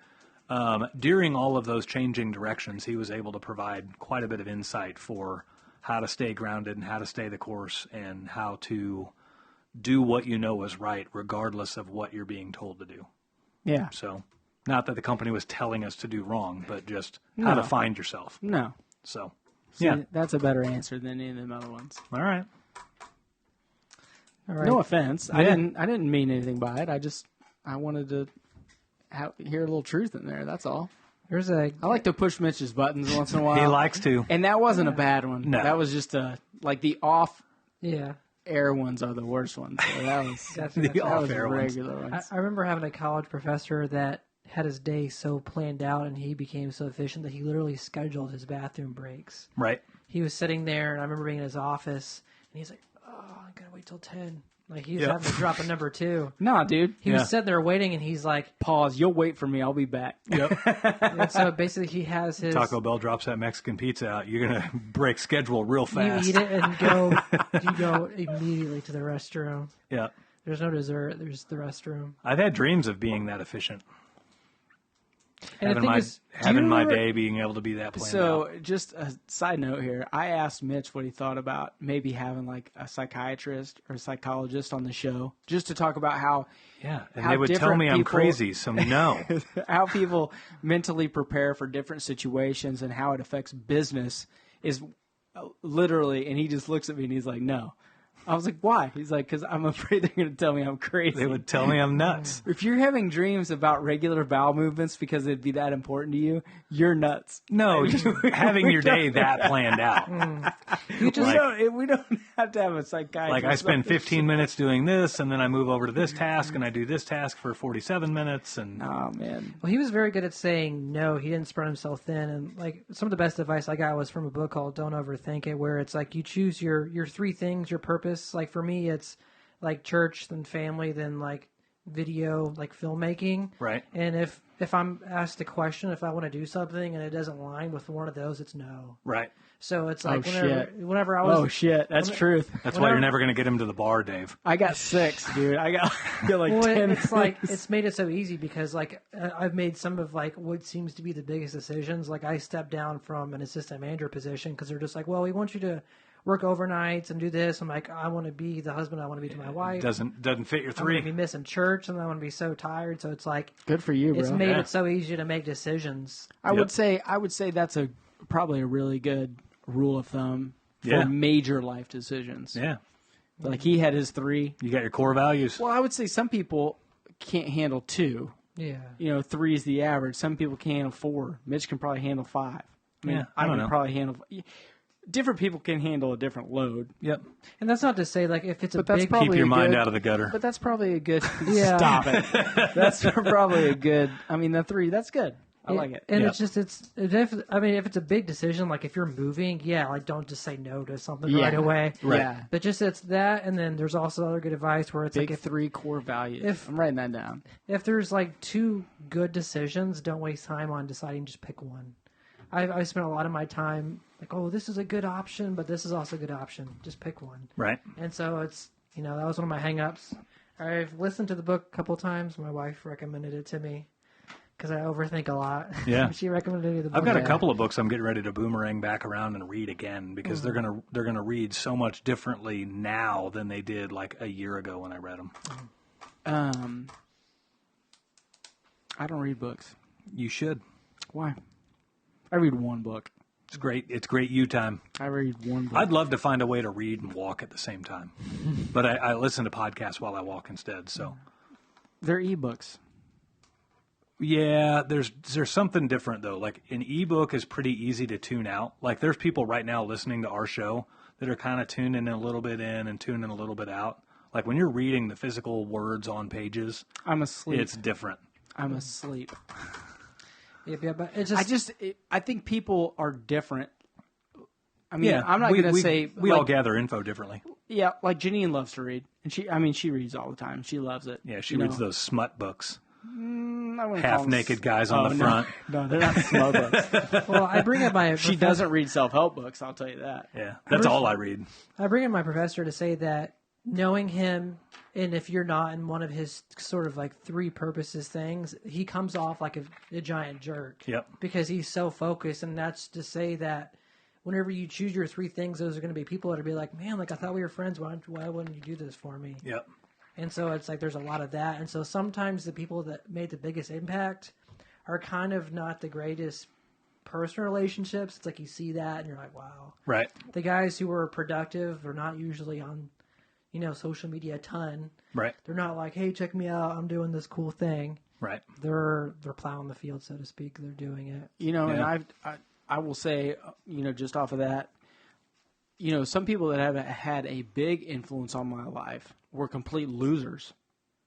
during all of those changing directions, he was able to provide quite a bit of insight for how to stay grounded and how to stay the course and how to do what you know is right, regardless of what you're being told to do. Yeah. So, not that the company was telling us to do wrong, but just how to find yourself. No. So, See, yeah. that's a better answer than any of them other ones. All right. No offense. Yeah. I didn't mean anything by it. I wanted to hear a little truth in there. That's all. I like to push Mitch's buttons once in a while. He likes to. And that wasn't a bad one. No. That was just like the off Yeah. air ones are the worst ones. So that was The off-air ones. regular ones. I remember having a college professor that had his day so planned out and he became so efficient that he literally scheduled his bathroom breaks. Right. He was sitting there, and I remember being in his office, and he's like, "Oh, I gotta wait till 10." Like he was having to drop a number 2. Nah, dude. He was sitting there waiting, and he's like, Pause. You'll wait for me. I'll be back. Yep. and so basically he has his Taco Bell drops that Mexican pizza out. You're going to break schedule real fast. You eat it and you go immediately to the restroom. Yeah. There's no dessert. There's the restroom. I've had dreams of being that efficient. And Having my day being able to be that planned out. Just a side note here. I asked Mitch what he thought about maybe having like a psychiatrist or a psychologist on the show just to talk about how they would tell me I'm crazy, so no. How people mentally prepare for different situations and how it affects business is literally, and he just looks at me and he's like, no. I was like, why? He's like, because I'm afraid they're going to tell me I'm crazy. They would tell me I'm nuts. If you're having dreams about regular bowel movements because it'd be that important to you, you're nuts. No, just having your day that planned out. We don't have to have a psychiatrist. Like I spend 15 minutes doing this, and then I move over to this task, and I do this task for 47 minutes. And oh, man. Well, he was very good at saying no. He didn't spread himself thin. And like some of the best advice I got was from a book called Don't Overthink It, where it's like you choose your 3 things, your purpose. Like for me, it's like church, then family, then like video, like filmmaking. Right. And if I'm asked a question, if I want to do something and it doesn't align with one of those, it's no. Right. So it's like whenever I was... Oh, shit. That's truth. That's why you're never going to get him to the bar, Dave. I got 6, dude. I got like 10. It's like, it's made it so easy because like I've made some of like what seems to be the biggest decisions. Like I stepped down from an assistant manager position because they're just like, well, we want you to work overnights and do this. I'm like, I want to be the husband I want to be to my wife. Doesn't fit your 3. I'm going to be missing church and I want to be so tired. So it's like... Good for you, bro. It's made it so easy to make decisions. I would say that's probably a really good rule of thumb for major life decisions. Yeah. Like he had his 3. You got your core values. Well, I would say some people can't handle 2. Yeah. 3 is the average. Some people can handle 4. Mitch can probably handle 5. I mean, I can probably handle... Different people can handle a different load. Yep. And that's not to say, like, if it's keep your mind out of the gutter. But that's probably a good... Yeah. Stop it. That's probably a good... I mean, the 3, that's good. I like it. And if it's a big decision, like if you're moving, like don't just say no to something right away. Right. Yeah. But just it's that, and then there's also other good advice where it's big like 3 core values. I'm writing that down. If there's like 2 good decisions, don't waste time on deciding. Just pick one. I spent a lot of my time like, oh, this is a good option, but this is also a good option. Just pick one. Right. And so it's that was one of my hang-ups. I've listened to the book a couple times. My wife recommended it to me. Because I overthink a lot. Yeah, she recommended me the book. I've got a couple of books I'm getting ready to boomerang back around and read again because they're gonna read so much differently now than they did like a year ago when I read them. I don't read books. You should. Why? I read one book. It's great. It's great you time. I read one book. I'd love to find a way to read and walk at the same time, but I listen to podcasts while I walk instead. So they're ebooks. Yeah, there's something different though. Like an ebook is pretty easy to tune out. Like there's people right now listening to our show that are kind of tuning a little bit in and tuning a little bit out. Like when you're reading the physical words on pages, I'm asleep. It's different. I'm asleep. Yeah, but it's just... I think people are different. I mean, I'm not going to say... We all gather info differently. Yeah, like Janine loves to read. And she reads all the time. She loves it. Yeah, she reads those smut books. I wouldn't call Half them naked guys on the front. No, they're not slow books. Well, I bring up my. She doesn't read self-help books, I'll tell you that. Yeah, that's all I read. I bring in my professor to say that knowing him, and if you're not in one of his sort of like three purposes things, he comes off like a giant jerk. Yep. Because he's so focused, and that's to say that whenever you choose your three things, those are going to be people that are be like, man, like I thought we were friends. Why wouldn't you do this for me? Yep. And so it's like there's a lot of that. And so sometimes the people that made the biggest impact are kind of not the greatest personal relationships. It's like you see that and you're like, wow. Right. The guys who are productive are not usually on, social media a ton. Right. They're not like, hey, check me out. I'm doing this cool thing. Right. They're plowing the field, so to speak. They're doing it. And I will say, just off of that, some people that have had a big influence on my life were complete losers.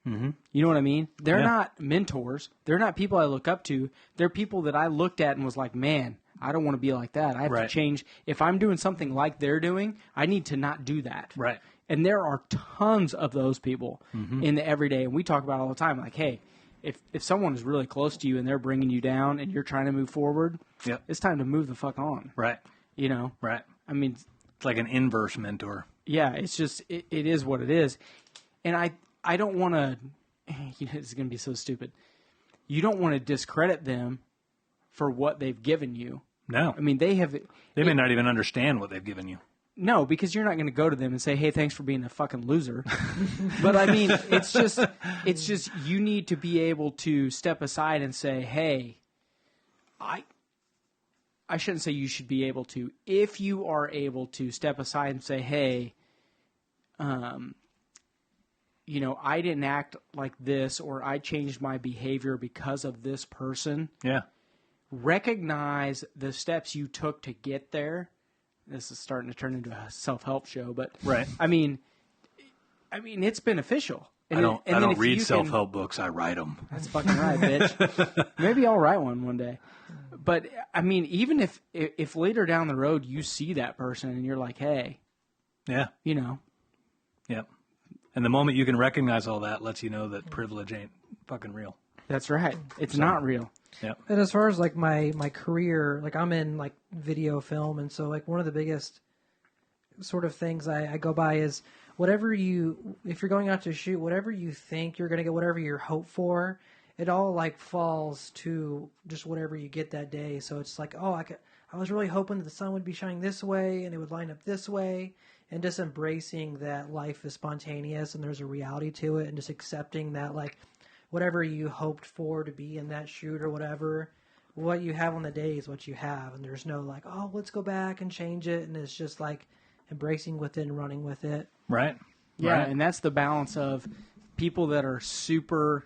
Mm-hmm. You know what I mean? They're not mentors. They're not people I look up to. They're people that I looked at and was like, man, I don't want to be like that. I have to change. If I'm doing something like they're doing, I need to not do that. Right. And there are tons of those people in the everyday. And we talk about it all the time. Like, hey, if someone is really close to you and they're bringing you down and you're trying to move forward, it's time to move the fuck on. Right. Right. I mean, it's like an inverse mentor. Yeah, it's just, it is what it is. And I don't want to, it's going to be so stupid. You don't want to discredit them for what they've given you. No. I mean, they may not even understand what they've given you. No, because you're not going to go to them and say, hey, thanks for being a fucking loser. But I mean, it's just you need to be able to step aside and say, hey, I shouldn't say you should be able to. If you are able to step aside and say, hey, I didn't act like this, or I changed my behavior because of this person. Yeah. Recognize the steps you took to get there. This is starting to turn into a self-help show, but I mean, it's beneficial. And I don't read self-help books. I write them. That's fucking right, bitch. Maybe I'll write one day. But I mean, even if later down the road you see that person and you're like, hey, Yep. And the moment you can recognize all that lets you know that privilege ain't fucking real. That's right. It's not real. Yep. And as far as like my career, like I'm in like video film, and so like one of the biggest sort of things I go by is if you're going out to shoot, whatever you think you're going to get, whatever you hope for, it all like falls to just whatever you get that day. So it's like, I was really hoping that the sun would be shining this way and it would line up this way, and just embracing that life is spontaneous and there's a reality to it, and just accepting that like whatever you hoped for to be in that shoot or whatever, what you have on the day is what you have. And there's no like, oh, let's go back and change it. And it's just like embracing with it and running with it. Right. Yeah, right. And that's the balance of people that are super,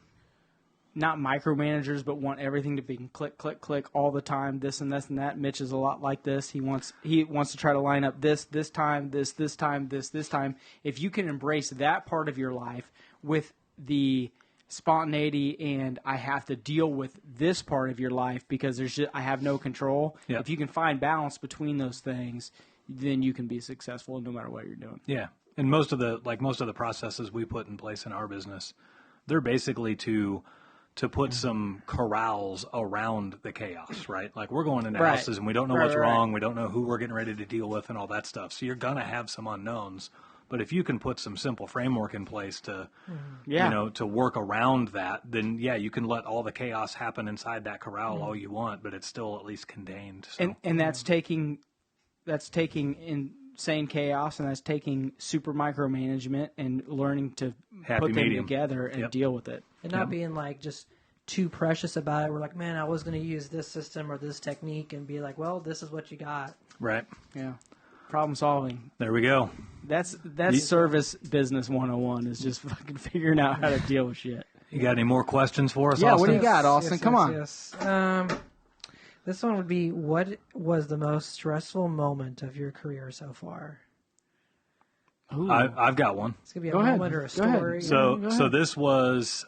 not micromanagers, but want everything to be click, click, click all the time, this and this and that. Mitch is a lot like this. He wants to try to line up this time, this time, this time. If you can embrace that part of your life with the spontaneity and I have to deal with this part of your life because I have no control. Yep. If you can find balance between those things, then you can be successful no matter what you're doing. Yeah. And most of the processes we put in place in our business, they're basically to put some corrals around the chaos, right? Like we're going into houses and we don't know what's wrong. We don't know who we're getting ready to deal with and all that stuff. So you're going to have some unknowns. But if you can put some simple framework in place to, to work around that, then you can let all the chaos happen inside that corral all you want, but it's still at least contained. So. And that's taking insane chaos, and that's taking super micromanagement and learning to put them together and deal with it. And not being like just too precious about it. We're like, man, I was going to use this system or this technique, and be like, well, this is what you got. Right. Yeah. Problem solving. There we go. That's service business 101 is just fucking figuring out how to deal with shit. You got any more questions for us, Austin? Austin? What do you got, Austin? Come on. Yes. This one would be, what was the most stressful moment of your career so far? I've got one. It's going to be a moment or a story. So this was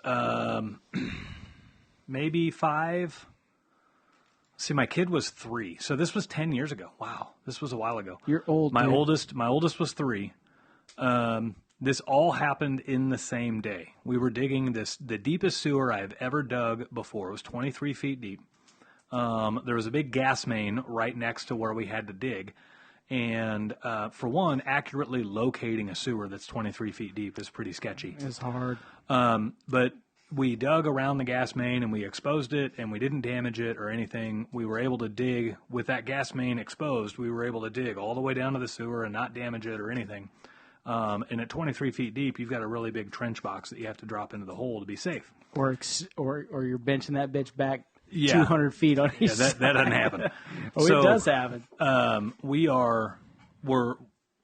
maybe 5. See, my kid was 3, so this was 10 years ago. Wow, this was a while ago. You're old. My oldest was 3. This all happened in the same day. We were digging the deepest sewer I've ever dug before. It was 23 feet deep. There was a big gas main right next to where we had to dig. And for one, accurately locating a sewer that's 23 feet deep is pretty sketchy. It's hard. But we dug around the gas main and we exposed it, and we didn't damage it or anything. We were able to dig with that gas main exposed. We were able to dig all the way down to the sewer and not damage it or anything. And at 23 feet deep, you've got a really big trench box that you have to drop into the hole to be safe. Or you're benching that bitch back 200 feet on each side. That doesn't happen. It does happen.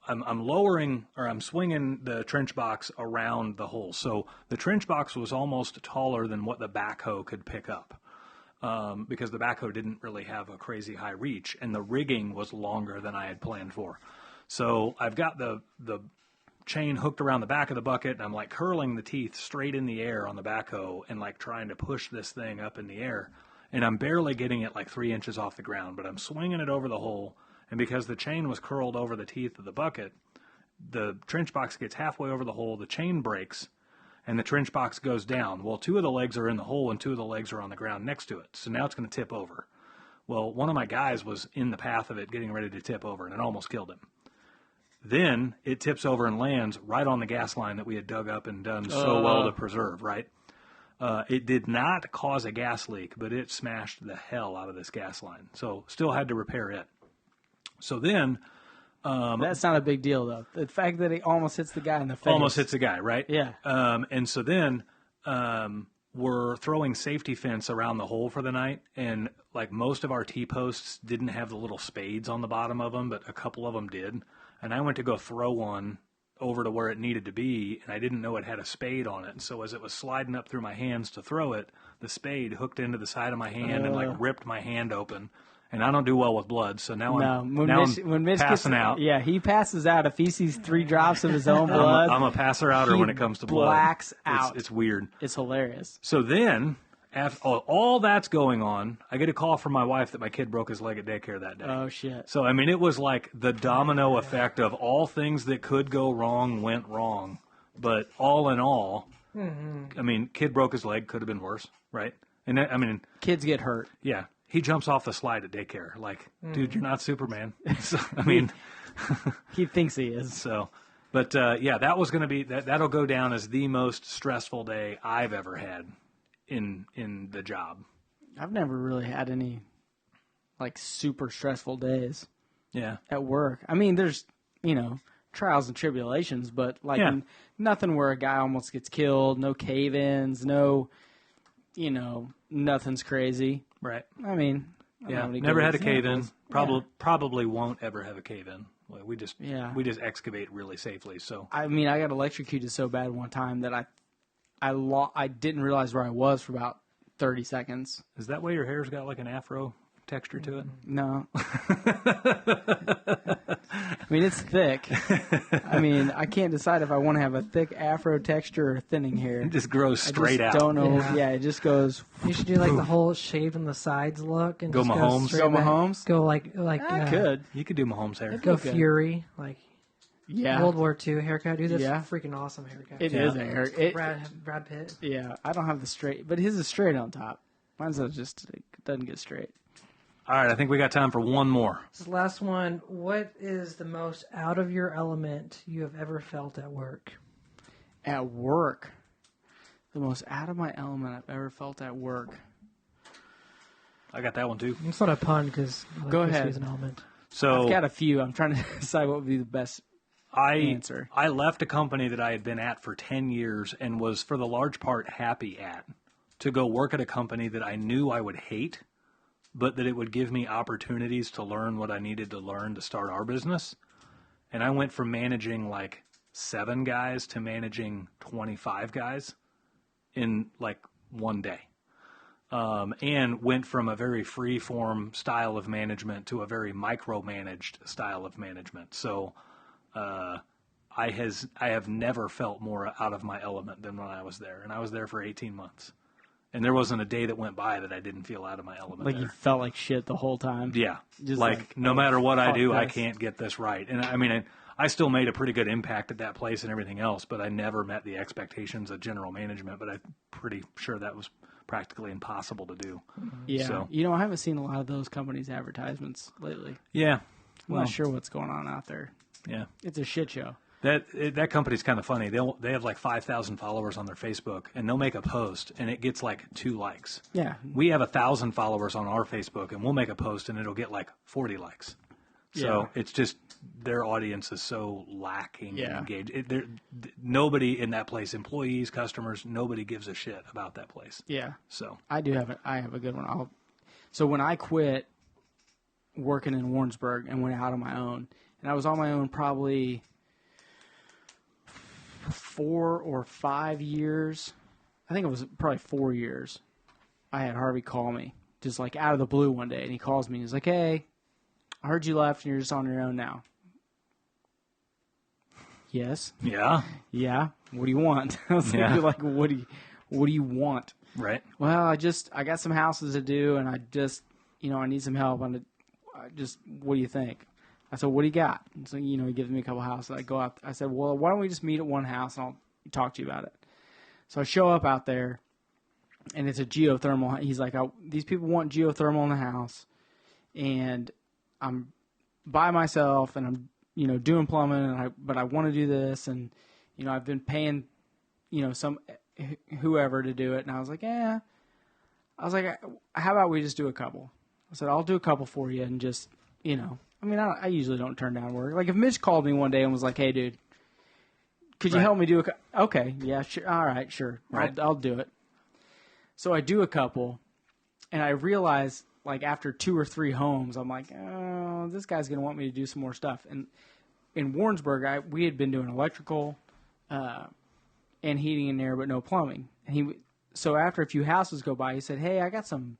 I'm lowering, or I'm swinging the trench box around the hole. So the trench box was almost taller than what the backhoe could pick up, because the backhoe didn't really have a crazy high reach, and the rigging was longer than I had planned for. So I've got the chain hooked around the back of the bucket, and I'm like curling the teeth straight in the air on the backhoe and like trying to push this thing up in the air. And I'm barely getting it like 3 inches off the ground, but I'm swinging it over the hole. And because the chain was curled over the teeth of the bucket, the trench box gets halfway over the hole, the chain breaks, and the trench box goes down. Well, 2 of the legs are in the hole and 2 of the legs are on the ground next to it. So now it's going to tip over. Well, one of my guys was in the path of it getting ready to tip over, and it almost killed him. Then it tips over and lands right on the gas line that we had dug up and done so well to preserve, right? It did not cause a gas leak, but it smashed the hell out of this gas line. So still had to repair it. So then... that's not a big deal, though. The fact that it almost hits the guy in the face. Almost hits the guy, right? Yeah. And so then we're throwing safety fence around the hole for the night, and like most of our T-posts didn't have the little spades on the bottom of them, but a couple of them did. And I went to go throw one over to where it needed to be, and I didn't know it had a spade on it. And so as it was sliding up through my hands to throw it, the spade hooked into the side of my hand and like ripped my hand open. And I don't do well with blood, so now I'm passing out. Yeah, he passes out if he sees 3 drops of his own blood. I'm a passer-outer when it comes to blood. Blacks out. It's weird. It's hilarious. So then, after all that's going on, I get a call from my wife that my kid broke his leg at daycare that day. Oh, shit. So, I mean, it was like the domino effect of all things that could go wrong went wrong. But all in all, I mean, kid broke his leg, could have been worse, right? And I mean... Kids get hurt. Yeah. He jumps off the slide at daycare. Like, dude, you're not Superman. So, I mean... he thinks he is. So, but, yeah, that was going to be... That'll go down as the most stressful day I've ever had in the job. I've never really had any, like, super stressful days. Yeah. At work. I mean, there's, trials and tribulations, but, like, nothing where a guy almost gets killed, no cave-ins, no, nothing's crazy. Right. I mean, never had a cave-in. Probably won't ever have a cave-in. We just excavate really safely. So I mean, I got electrocuted so bad one time that I didn't realize where I was for about 30 seconds. Is that why your hair's got like an afro texture to it? No. I mean, it's thick. I mean, I can't decide if I want to have a thick afro texture or thinning hair. It just grows straight out. I don't know. Yeah, it just goes. You should do like the whole shaved on the sides look and go just Mahomes. Go Mahomes. Go like. You could do Mahomes hair. Go Fury like. Yeah. World War II haircut, dude. That's a freaking awesome haircut. It is a haircut. Brad Pitt. Yeah, I don't have the straight, but his is straight on top. Mine's just doesn't get straight. All right, I think we got time for one more. This last one. What is the most out of your element you have ever felt at work? At work? The most out of my element I've ever felt at work. I got that one too. It's not a pun because go ahead. Is an element. So I've got a few. I'm trying to decide what would be the best answer. I left a company that I had been at for 10 years and was for the large part happy at, to go work at a company that I knew I would hate, but that it would give me opportunities to learn what I needed to learn to start our business. And I went from managing like 7 guys to managing 25 guys in like one day. And went from a very free-form style of management to a very micromanaged style of management. So I have never felt more out of my element than when I was there. And I was there for 18 months. And there wasn't a day that went by that I didn't feel out of my element. Like there. You felt like shit the whole time? Yeah. Just like no matter what I do, this. I can't get this right. And I mean, I still made a pretty good impact at that place and everything else, but I never met the expectations of general management. But I'm pretty sure that was practically impossible to do. Yeah. So, I haven't seen a lot of those companies' advertisements lately. yeah. I'm not sure what's going on out there. Yeah. It's a shit show. That company's kind of funny. They have like 5,000 followers on their Facebook, and they'll make a post, and it gets like 2 likes. Yeah. We have 1,000 followers on our Facebook, and we'll make a post, and it'll get like 40 likes. So it's just their audience is so lacking in engaged. Nobody in that place, employees, customers, nobody gives a shit about that place. Yeah. So I have a good one. So when I quit working in Warrensburg and went out on my own, and I was on my own probably 4 or 5 years. I think it was probably 4 years. I had Harvey call me just like out of the blue one day, and he calls me. He's like, "Hey, I heard you left and you're just on your own now." Yes. yeah, Yeah. What do you want? I was like, what do you want? right. Well, I got some houses to do, and I just, I need some help on it. What do you think? I said, what do you got? And so, he gives me a couple houses. I go out. I said, well, why don't we just meet at one house, and I'll talk to you about it. So I show up out there, and it's a geothermal. He's like, these people want geothermal in the house, and I'm by myself, and I'm, doing plumbing, but I want to do this, and, I've been paying, some whoever to do it, and I was like, yeah. I was like, how about we just do a couple? I said, I'll do a couple for you, and just, I usually don't turn down work. Like if Mitch called me one day and was like, "Hey, dude, could you help me do a?" Okay, yeah, sure, all right, sure, Right. I'll do it. So I do a couple, and I realize like after 2 or 3 homes, I'm like, oh, this guy's gonna want me to do some more stuff. And in Warrensburg, we had been doing electrical and heating and air, but no plumbing. And so after a few houses go by, he said, "Hey, I got some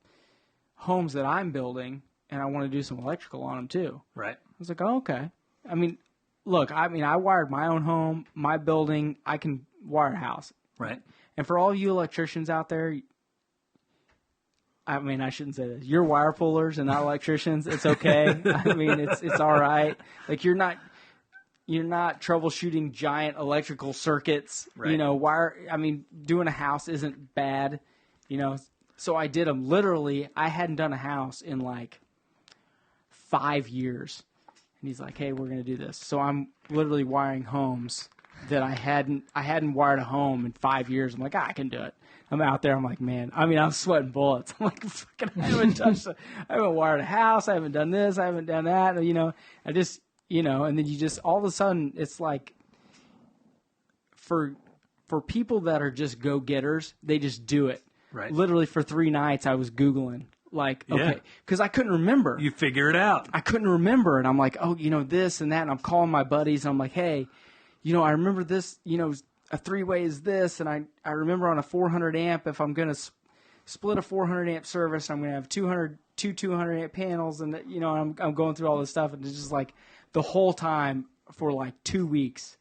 homes that I'm building, and I want to do some electrical on them too." Right. I was like, oh, okay. Look, I wired my own home, my building. I can wire a house. Right. And for all you electricians out there, I shouldn't say this. You're wire pullers and not electricians. It's okay. It's all right. Like you're not troubleshooting giant electrical circuits. Right. Doing a house isn't bad. So I did them. Literally, I hadn't done a house in like 5 years. And he's like, "Hey, we're going to do this." So I'm literally wiring homes that I hadn't wired a home in 5 years. I'm like, I can do it. I'm out there. I'm like, man, I'm sweating bullets. I'm like, fucking, I haven't wired a house. I haven't done this. I haven't done that. I just, and then you just, all of a sudden, it's like, for people that are just go-getters, they just do it. Right. Literally for 3 nights, I was Googling. Like, okay, because I couldn't remember. You figure it out. I couldn't remember, and I'm like, oh, this and that, and I'm calling my buddies, and I'm like, hey, I remember this, a 3-way is this, and I remember on a 400 amp, if I'm going to split a 400 amp service, I'm going to have 200 amp panels, and, I'm going through all this stuff, and it's just like the whole time for like 2 weeks,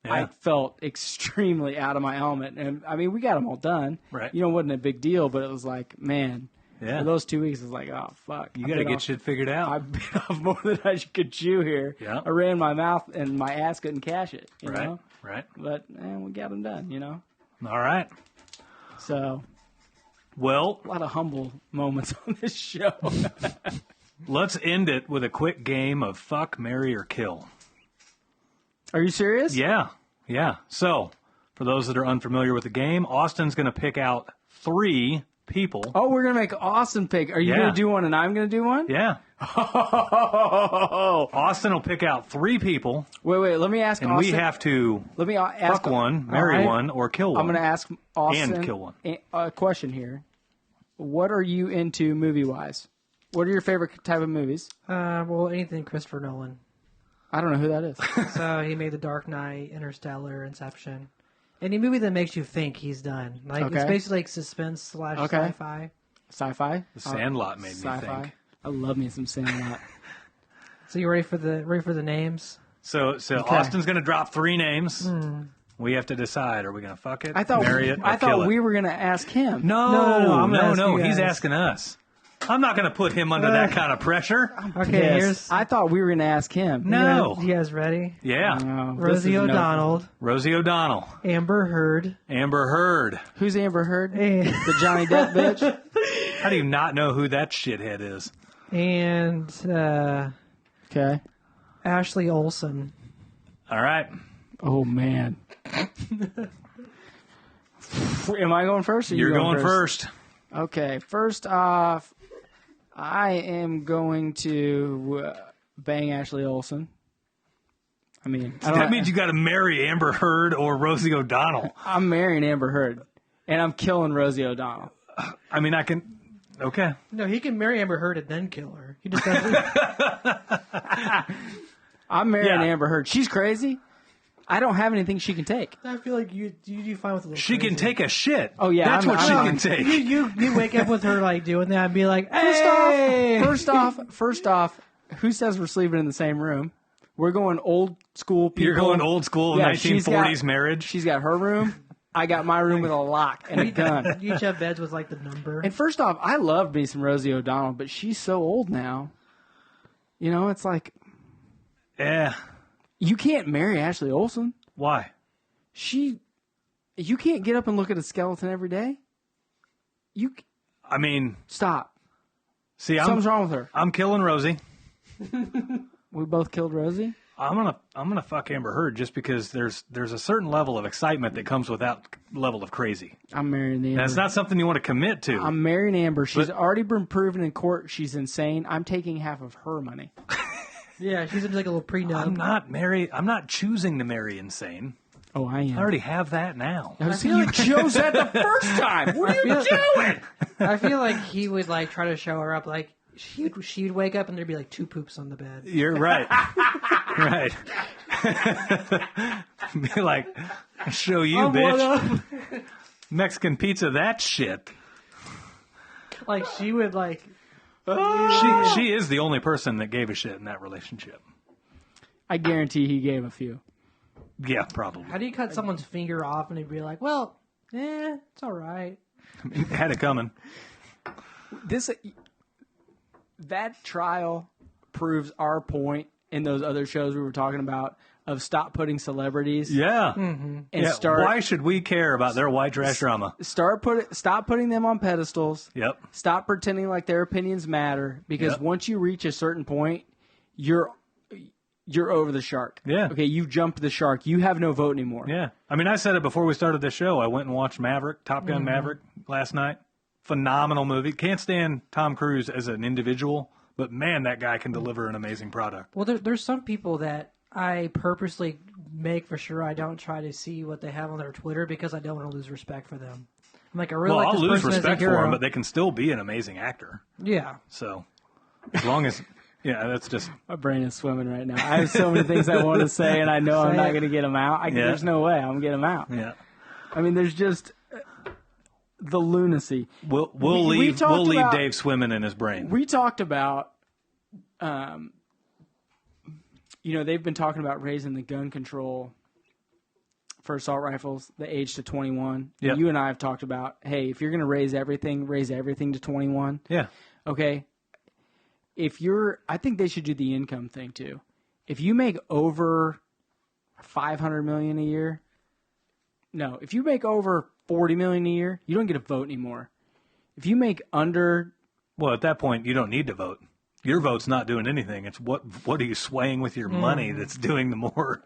I felt extremely out of my element, and we got them all done. Right. It wasn't a big deal, but it was like, man. Yeah. For those 2 weeks, it's like, oh, fuck. You got to get shit figured out. I bit off more than I could chew here. Yeah. I ran my mouth, and my ass couldn't cash it. You know? Right. But we got them done, All right. So, well, a lot of humble moments on this show. Let's end it with a quick game of fuck, marry, or kill. Are you serious? Yeah. So, for those that are unfamiliar with the game, Austin's going to pick out 3 people. Oh, we're going to make Austin pick. Are you going to do one and I'm going to do one? Yeah. Austin will pick out 3 people. Wait. Let me ask and Austin. We have to fuck one, marry one, or kill one. I'm going to ask Austin. And kill one. A question here. What are you into movie-wise? What are your favorite type of movies? Well, anything Christopher Nolan. I don't know who that is. So he made The Dark Knight, Interstellar, Inception. Any movie that makes you think he's done. It's basically like suspense / sci-fi. Sci-fi? The Sandlot made me think. I love me some Sandlot. So you ready for the names? So Austin's going to drop 3 names. We have to decide: are we going to fuck it, marry it, or I kill thought it? we were going to ask him. No. I'm gonna ask you He's guys. asking us. I'm not going to put him under that kind of pressure. Okay, Yes. here's. I thought we were going to ask him. No. You guys ready? Yeah. No, this Rosie is no- O'Donnell, Rosie O'Donnell. Amber Heard, Amber Heard. Who's Amber Heard? and, The Johnny Depp bitch? How do you not know who that shithead is? and Okay. Ashley Olsen. All right. Oh, man. Am I going first? Or You're going first. Okay. First off, I am going to bang Ashley Olsen. I mean, That means you got to marry Amber Heard or Rosie O'Donnell. I'm marrying Amber Heard, and I'm killing Rosie O'Donnell. I mean, I can. Okay. No, he can marry Amber Heard and then kill her. He just doesn't. I'm marrying Yeah. Amber Heard. She's crazy. I don't have anything she can take. I feel like you do fine with a little. She can crazy. take a shit. Oh, yeah, That's what she I'm- can take. You wake up with her like doing that and be like, First off, who says we're sleeping in the same room? We're going old school people. You're going old school Yeah, she's 1940s got- marriage. She's got her room. I got my room with a lock and a gun. You each have beds with like the number. And first off, I love me some Rosie O'Donnell, but she's so old now. You know, it's like Yeah. you can't marry Ashley Olsen. Why? You can't get up and look at a skeleton every day. I mean, Stop. see, Something's wrong with her. I'm killing Rosie. We both killed Rosie. I'm gonna fuck Amber Heard just because there's a certain level of excitement that comes with that level of crazy. I'm marrying Amber. That's not something you want to commit to. I'm marrying Amber. She's already been proven in court she's insane. I'm taking half of her money. Yeah, she's like a little prenup. I'm not choosing to marry insane. Oh, I am. I already have that now. Oh, so you chose that the first time. What are you doing? I feel like he would like try to show her up. Like she'd wake up and there'd be like 2 poops on the bed. You're right. Right. Be like, show you, bitch. Mexican pizza, that shit. Like she would like. She is the only person that gave a shit in that relationship. I guarantee he gave a few. Yeah, probably. How do you cut someone's finger off and they'd be like, well, it's all right. Had it coming. That trial proves our point in those other shows we were talking about of stop putting celebrities. Yeah. And Yeah, start why should we care about their white trash drama? stop putting them on pedestals. Yep. Stop pretending like their opinions matter, because Yep. once you reach a certain point, you're over the shark. Yeah. Okay, you jumped the shark. You have no vote anymore. Yeah. I mean, I said it before we started the show. I went and watched Top Gun Maverick last night. Phenomenal movie. Can't stand Tom Cruise as an individual, but man, that guy can deliver an amazing product. Well, there's some people that I purposely make for sure I don't try to see what they have on their Twitter because I don't want to lose respect for them. I'm like, I really Well, like I'll this lose person as a respect for hero. him, but they can still be an amazing actor. Yeah. So, as long as, yeah, that's just, My brain is swimming right now. I have so many things I want to say, and I know I'm not going to get them out. Yeah. There's no way I'm going to get them out. yeah. I mean, there's just the lunacy. We'll We leave talked about- Dave swimming in his brain. We talked about, they've been talking about raising the gun control for assault rifles, the age to 21. Yep. And you and I have talked about, hey, if you're going to raise everything to 21. Yeah. Okay. I think they should do the income thing too. If you make over $500 million a year, no, if you make over $40 million a year, you don't get a vote anymore. If you make under, Well, at that point, you don't need to vote. Your vote's not doing anything. It's what are you swaying with your money that's doing the more.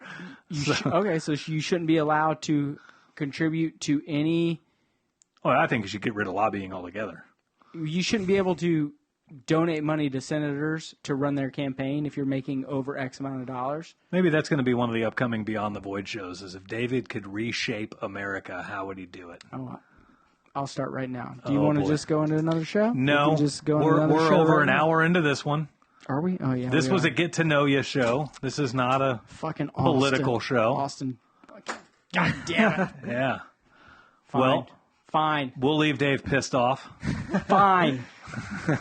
so you shouldn't be allowed to contribute to any. Well, I think you should get rid of lobbying altogether. You shouldn't be able to donate money to senators to run their campaign if you're making over X amount of dollars. Maybe that's going to be one of the upcoming Beyond the Void shows, is if David could reshape America, how would he do it? Oh, I'll start right now. Do you Oh, want to boy. just go into another show? No, We can just go into we're another show over right an now? hour into this one. Are we? Oh, yeah. This we was are. a get-to-know-you show. This is not a fucking political show. Austin. God damn it. Yeah. Fine. Well, Fine. we'll leave Dave pissed off. Fine.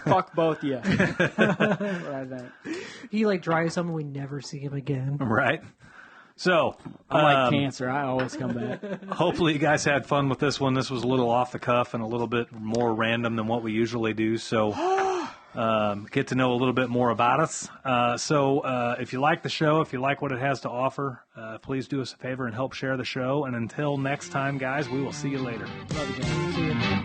Fuck both of you. What I think. He like drives someone, we never see him again. Right? So, I'm like cancer. I always come back. hopefully you guys had fun with this one. This was a little off the cuff and a little bit more random than what we usually do. So get to know a little bit more about us. So if you like the show, if you like what it has to offer, please do us a favor and help share the show. And until next time, guys, we will see you later. Love you guys. See you.